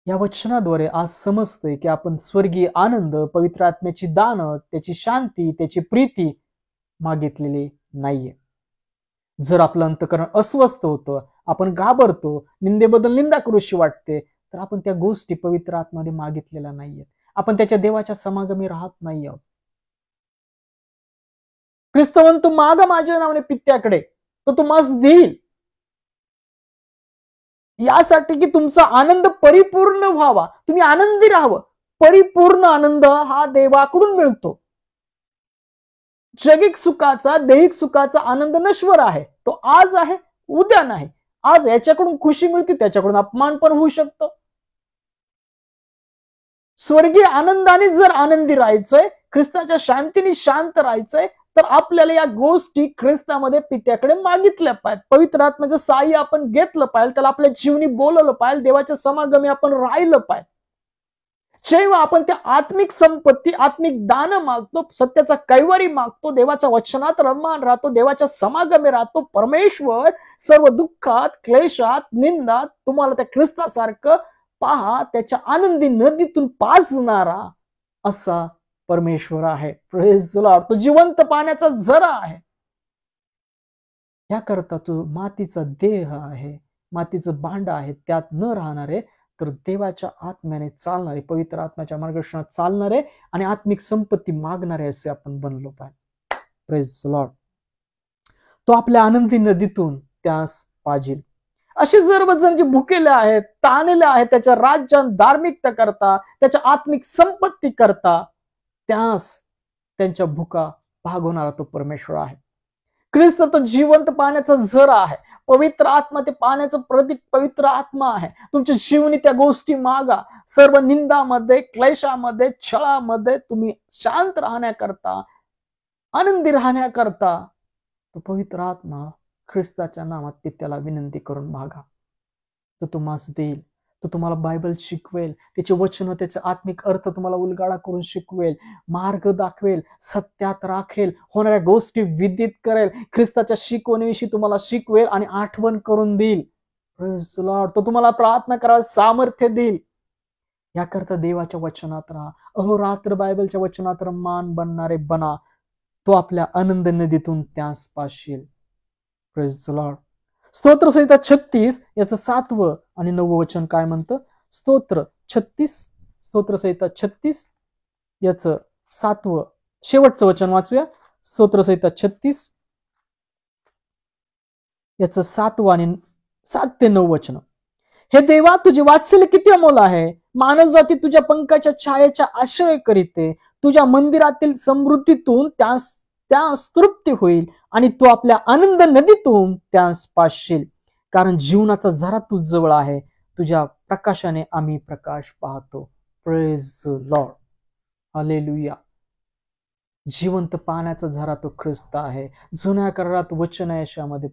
या वचनाद्वारे आज समजतोय की आपण स्वर्गीय आनंद, पवित्र आत्म्याची दान, त्याची शांती, त्याची प्रीती मागितलेली नाहीये. जर आपलं अंतकरण अस्वस्थ होतं, आपण घाबरतो, निंदेबद्दल निंदा करूशी वाटते, तर आपण त्या गोष्टी पवित्र आत्म्यामध्ये मागितलेल्या नाहीयेत. आपण त्याच्या देवाच्या समागमी राहत नाही आहोत. ख्रिस्त म्हणतो, मागा माझ्या नावाने पित्याकडे, तो तुम्हास देईल, यासाठी की तुमचा आनंद परिपूर्ण व्हावा, तुम्ही आनंदी राहावं. परिपूर्ण आनंद हा देवाकडून मिळतो. जगिक सुखाचा, दैहिक सुखाचा आनंद नश्वर आहे, तो आज आहे, उद्या नाही. आज याच्याकडून खुशी मिळते, त्याच्याकडून अपमान पण होऊ शकतो. स्वर्गीय आनंदाने जर आनंदी राहायचंय, ख्रिस्ताच्या शांतीने शांत राहायचंय, तर आपल्याला या गोष्टी ख्रिस्तामध्ये पित्याकडे मागितल्या पाहिजेत. पवित्र आत्म्याचं सहाय्य आपण घेतलं पाहिजे, त्याला आपल्या जीवनी बोलवलं पाहिजे, देवाच्या समागमी आपण राहिलं पाहिजे. जेव्हा आपण त्या आत्मिक संपत्ती, आत्मिक दान मागतो, सत्याचा कैवारी मागतो, देवाच्या वचनात रममान राहतो, देवाच्या समागमे राहतो, परमेश्वर सर्व दुःखात, क्लेशात, निंदात तुम्हाला त्या ख्रिस्तासारखं पहा, त्याच्या आनंदी नदीतून पाजणारा असा परमेश्वर आहे. Praise the Lord. तो जिवंत पाण्याचा झरा आहे. याकरता तो मातीचा देह आहे, मातीचं भांड आहे, त्यात न राहणारे तर देवाच्या आत्म्याने चालणारे, पवित्र आत्म्याच्या मार्गदर्शनात चालणारे आणि आत्मिक संपत्ती मागणारे असे आपण बनलो पाहिजे. Praise the Lord. तो आपल्या आनंदी नदीतून त्यास पाजील. असे सर्वजण जे भुकेले आहेत, ताणलेले आहेत, त्याच्या राज्यात धार्मिकता करता, त्याच्या आत्मिक संपत्ती करता, त्यास त्यांच्या भुका भागवणारा तो परमेश्वर आहे. ख्रिस्त तो जिवंत पाण्याचा झरा आहे. पवित्र आत्मा ते पाण्याचं प्रतीक पवित्र आत्मा आहे. तुमच्या जीवनी त्या गोष्टी मागा. सर्व निंदामध्ये, क्लेशामध्ये, छळामध्ये तुम्ही शांत राहण्याकरता, आनंदी राहण्याकरता तो पवित्र आत्मा ख्रिस्ताच्या नामात पित्याला विनंती करून मागा. तो तुम्हाला देईल. तो तुम्हाला बायबल शिकवेल, त्याचे वचन, त्याचे आत्मिक अर्थ तुम्हाला उलगाडा करून शिकवेल, मार्ग दाखवेल, सत्यात राखेल, होणाऱ्या गोष्टी विदित करेल, ख्रिस्ताच्या शिकवणीविषयी तुम्हाला शिकवेल आणि आठवण करून देईल. Praise the Lord. तो तुम्हाला प्रार्थना करायला सामर्थ्य देईल. याकरता देवाच्या वचनात राहा. अहोरात्र बायबलच्या वचनात रममान बनणारे बना. तो आपल्या आनंद नदीतून त्यास पाशील. Praise the Lord. स्तोत्र संहिता 36 याचं 7वं आणि 9वं वचन काय म्हणतं? स्तोत्र 36 याचं 7वं शेवटचं वचन वाचूया. स्तोत्र संहिता 36 याचं 7वं आणि 7 ते 9 वचन. हे देवा, तुझे वात्सल्य किती अमोल आहे. मानव जाती तुझ्या पंखाच्या छायेचा आश्रय करीते. तुझ्या मंदिरातील समृद्धीतून त्यास तृप्ती होईल आणि तू आपल्या आनंद नदीतून त्यास पाशील. कारण जीवनाचा झरा तू जवळ आहे. तुझ्या प्रकाशाने आम्ही प्रकाश पाहतो. Praise Lord. हालेलुया. जिवंत पाण्याचा झरा तो ख्रिस्त आहे. जुन्या करारात वचन आहे यामध्ये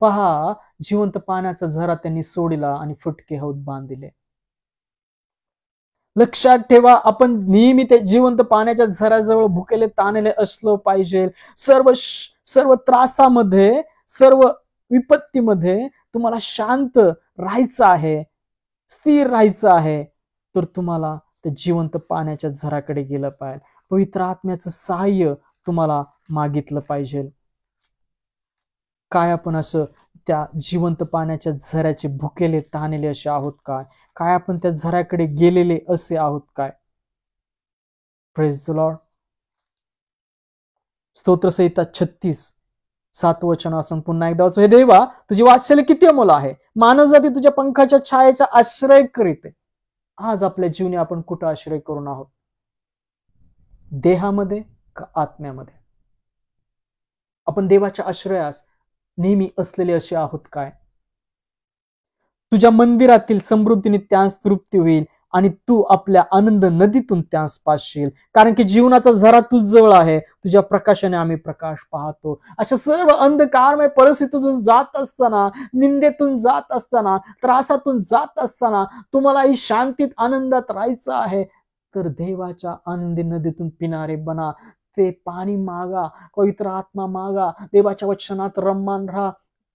पहा जिवंत पाण्याचा झरा त्यांनी सोडला आणि फुटके हौद बांधिले. लक्षात ठेवा, आपण नेहमी ते जिवंत पाण्याच्या झऱ्याजवळ भुकेले ताणलेले असलो पाहिजे. सर्व त्रासामध्ये, सर्व विपत्तीमध्ये तुम्हाला शांत राहायचं आहे, स्थिर राहायचं आहे, तर तुम्हाला त्या जिवंत पाण्याच्या झऱ्याकडे गेलं पाहिजे. पवित्र आत्म्याचं सहाय्य तुम्हाला मागितलं पाहिजे. काय आपण असं त्या जिवंत पाण्याच्या झऱ्याचे भुकेले ताणलेले असे आहोत काय? काय आपण त्या झऱ्याकडे गेलेले असे आहोत काय? Praise the Lord. स्तोत्र संहिता 36 7 वचन असं पुन्हा एकदा वाचू. हे देवा, तुझे वात्सल्य किती अमोल आहे. मानव जाती तुझ्या पंखाच्या छायेचा आश्रय करीते. आज आपल्या जीवनी आपण कुठं आश्रय करून आहोत? देहामध्ये का आत्म्यामध्ये? आपण देवाच्या आश्रयास नेहमी असलेले असे आहोत काय? तुझ्या मंदिरातील समृद्धीने त्यास तृप्ती होईल आणि तू आपल्या आनंद नदीतून त्यास पाशील. कारण की जीवनाचा झरा तुझ जवळ आहे. तुझ्या प्रकाशाने आम्ही प्रकाश पाहतो. अशा सर्व अंधकारमय परिस्थितीतून जात असताना, निंदेतून जात असताना, त्रासातून जात असताना तुम्हालाही शांतीत, आनंदात राहायचं आहे, तर देवाच्या आनंदी नदीतून पिणारे बना. ते पाणी मागा, पवित्र आत्मा मागा, देवाच्या वचनात रममान राहा,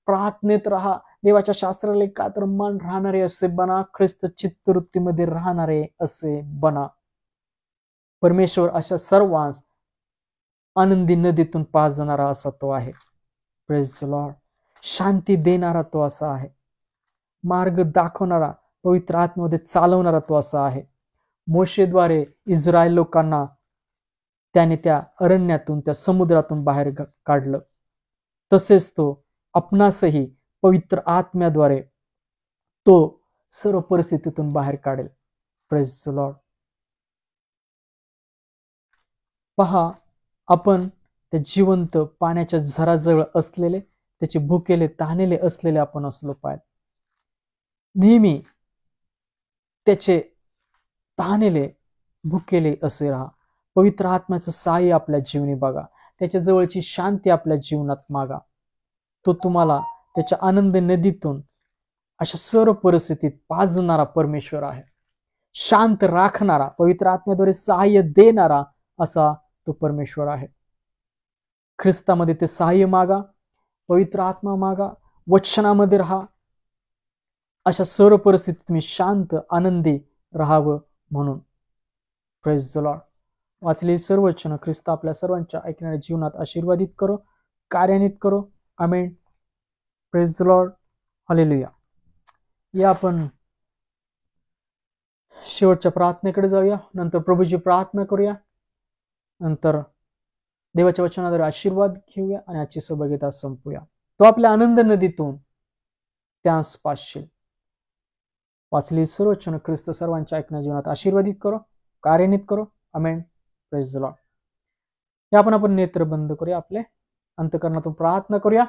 प्रार्थनेत राहा, देवाच्या शास्त्रलेखात रममान राहणारे असे बना. ख्रिस्त चित्तवृत्तीमध्ये राहणारे असे बना. परमेश्वर अशा सर्वांस आनंदी नदीतून पाजणारा असा तो आहे. Praise the Lord. शांती देणारा तो असा आहे. मार्ग दाखवणारा, पवित्र आत्म्यामध्ये चालवणारा तो असा आहे. मोशेद्वारे इस्रायल लोकांना त्याने त्या अरण्यातून, त्या समुद्रातून बाहेर काढलं, तसेच तो आपणासही पवित्र आत्म्याद्वारे तो सर्व परिस्थितीतून बाहेर काढेल. Praise the Lord. पहा, आपण त्या जिवंत पाण्याच्या झराजवळ असलेले, त्याचे भुकेले ताणलेले असलेले आपण असलो पाहिजे. नेहमी त्याचे ताणलेले, भुकेले असे राहा. पवित्र आत्म्याचं सहाय्य आपल्या जीवनी बघा. त्याच्या जवळची शांती आपल्या जीवनात मागा. तो तुम्हाला त्याच्या आनंद नदीतून अशा सर्व परिस्थितीत पाजणारा परमेश्वर आहे. शांत राखणारा, पवित्र आत्म्याद्वारे सहाय्य देणारा असा तो परमेश्वर आहे. ख्रिस्तामध्ये ते सहाय्य मागा, पवित्र आत्मा मागा, वचनामध्ये राहा. अशा सर्व परिस्थितीत तुम्ही शांत आनंदी राहावं म्हणून. Praise the Lord. वाचलेली सर्व वचनं ख्रिस्त आपल्या सर्वांच्या ऐकणाऱ्या जीवनात आशीर्वादित करो, कार्यान्वित करो. आमेन. Praise the Lord. हालेलुया. या आपण शेवटच्या प्रार्थनेकडे जाऊया, नंतर प्रभूची प्रार्थना करूया, नंतर देवाच्या वचनाद्वारे आशीर्वाद घेऊया आणि आजची सहभागिता संपूया. तो आपल्या आनंद नदीतून त्यास पासशील. वाचलेली सर्व वचनं ख्रिस्त सर्वांच्या ऐकण्या जीवनात आशीर्वादित करो, कार्यान्वित करो. आमेन. Praise the Lord. या आपण नेत्र बंद करूया, आपले अंतःकरणातून प्रार्थना करूया.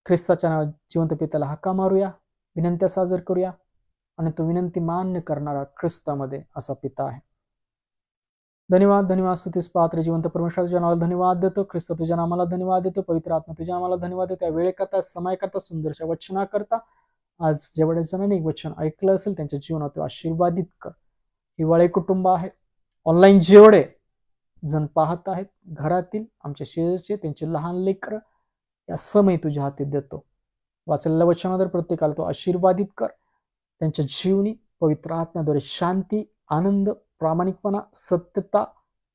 ख्रिस्ताच्या नावात जिवंत पित्याला हाका मारूया, विनंत्या सादर करूया आणि तो विनंती मान्य करणारा ख्रिस्तामध्ये असा पिता आहे. धन्यवाद, धन्यवाद, स्तुतीस पात्र जिवंत परमेश्वर तुझ्या नावाला धन्यवाद देतो. ख्रिस्त तुझ्या नामाला धन्यवाद देतो. पवित्र आत्मा तुझ्या नामाला धन्यवाद देतो. या वेळेकरता, समयाकरता, सुंदरशा वचनाकरता. आज जेवढ्या जणांनी वचन ऐकलं असेल त्यांच्या जीवनात आशीर्वादित कर. हिवाळे कुटुंब आहे, ऑनलाईन जेवढे जण पाहत आहेत, घरातील आमच्या शेजारचे, त्यांचे लहान लेकर, या समय तुझ्या हाती देतो. वाचलेल्या वचनाद्वारे प्रत्येकाला तो आशीर्वादित कर. त्यांच्या जीवनी पवित्र आत्म्याद्वारे शांती, आनंद, प्रामाणिकपणा, सत्यता,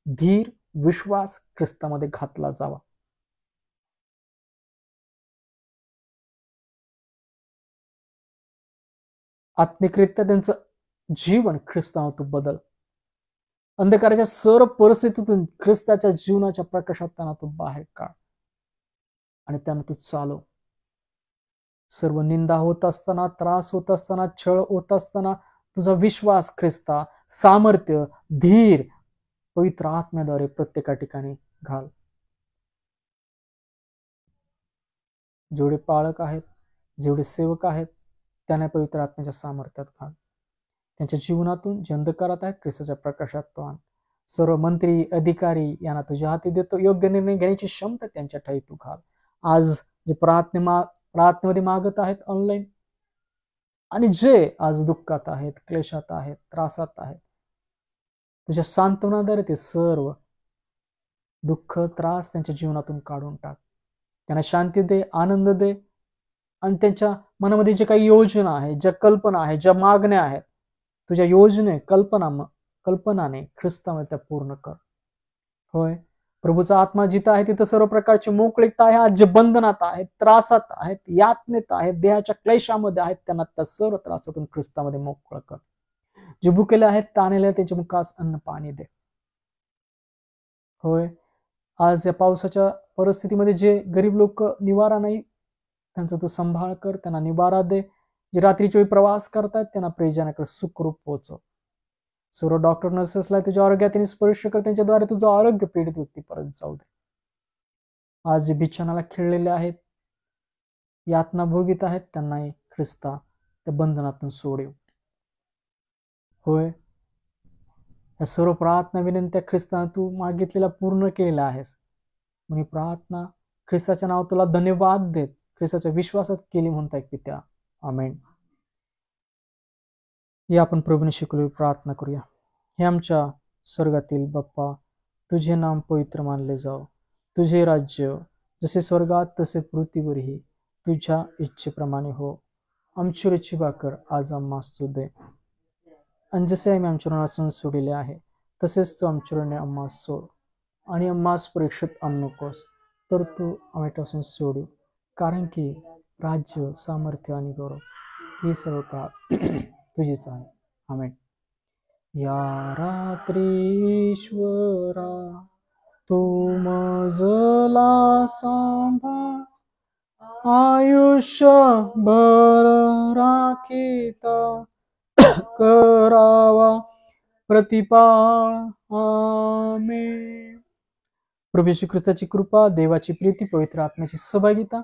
धीर, विश्वास ख्रिस्तामध्ये घातला जावा. आत्मिकरित्या त्यांचं जीवन ख्रिस्तावर तू बदल. अंधकाराच्या सर्व परिस्थितीतून ख्रिस्ताच्या जीवनाच्या प्रकाशात त्यांना तू बाहेर काढ आणि त्यांना तू चालव. सर्व निंदा होत असताना, त्रास होत असताना, छळ होत असताना तुझा विश्वास ख्रिस्ता, सामर्थ्य, धीर पवित्र आत्म्याद्वारे प्रत्येका ठिकाणी घाल. जेवढे पाळक आहेत, जेवढे सेवक आहेत, त्यांना पवित्र आत्म्याच्या सामर्थ्यात घाल. त्यांच्या जीवनातून जे अंधकारात आहेत ख्रिस्ताच्या प्रकाशात तो आण. सर्व मंत्री, अधिकारी यांना तुझ्या हाती देतो. योग्य निर्णय घेण्याची क्षमता त्यांच्या ठाई तू घाल. आज जे प्रार्थनेमध्ये मागत आहेत ऑनलाईन, आणि जे आज दुःखात आहेत, क्लेशात आहेत, त्रासात आहेत, तुझ्या सांत्वनाद्वारे ते सर्व दुःख, त्रास त्यांच्या जीवनातून काढून टाक. त्यांना शांती दे, आनंद दे आणि त्यांच्या मनामध्ये जे काही योजना आहे, ज्या कल्पना आहेत, ज्या मागण्या आहेत, तुझ्या योजने, कल्पनाने ख्रिस्तामध्ये त्या पूर्ण कर. होय, प्रभूचा आत्मा जिथं आहे तिथं सर्व प्रकारची मोकळीकता आहे. आज जे बंधनात आहेत, त्रासात आहेत, यातनेत आहेत, देहाच्या क्लेशामध्ये आहेत, त्यांना त्या सर्व त्रासातून ख्रिस्तामध्ये मोकळं कर. जे भुकेले आहेत, ताणलेले आहेत, त्यांच्या मुखास अन्न पाणी दे. होय, आज या पावसाच्या परिस्थितीमध्ये जे गरीब लोक निवारा नाही, त्यांचा तू सांभाळ कर, त्यांना निवारा दे. जे रात्रीच्या वेळी प्रवास करतात त्यांना प्रियजनाकडे सुखरूप पोहोचव. सर्व डॉक्टर, नर्सेसला तुझ्या आरोग्याने स्पर्श कर, त्यांच्याद्वारे तुझं आरोग्य पीडित व्यक्तीपर्यंत जाऊ दे. आज जे बिछानाला खिळलेले आहेत, यातना भोगीत आहेत, त्यांना ख्रिस्ता त्या बंधनातून सोडव. होय, या सर्व प्रार्थना, विनंत्या ख्रिस्ता तू मागितलेला पूर्ण केलेला आहेस. म्हणून प्रार्थना ख्रिस्ताच्या नावात तुला धन्यवाद देत ख्रिस्ताच्या विश्वासात केली म्हणताय पित्या. आमेन. या आपण प्रभूने शिकवलेली प्रार्थना करूया. हे आमच्या स्वर्गातील बाप्पा, तुझे नाम पवित्र मानले जाओ. तुझे राज्य जसे स्वर्गात तसे पृथ्वीवरही तुझ्या इच्छेप्रमाणे हो. आमची रोजची भाकर आज आम्हास तू दे, आणि जसे आम्ही आमच्या ऋणासून सोडले आहे तसेच तू आमच्या ऋणे आम्हास सोड, आणि आम्हास परीक्षेत आणू नकोस, तर तू आम्हापासून सोडू. कारण की राज्य, सामर्थ्य आणि गौरव हे सर्व काळ तुझीच आहे. आमेन. या रात्री ईश्वरा तू मजला सांभाळ, आयुष्यभर राखीता करावा प्रतिपाळ. आमेन. प्रभू येशू ख्रिस्ताची कृपा, देवाची प्रीती, पवित्र आत्म्याची सहभागिता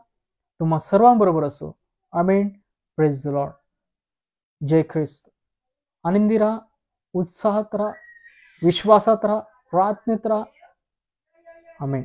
तुम्हा सर्वांबरोबर असो. आमेन. Praise the Lord. जय ख्रिस्त. आनंदी राहा, उत्साहात राहा, विश्वासात राहा, प्रार्थनेत राहा. आमेन.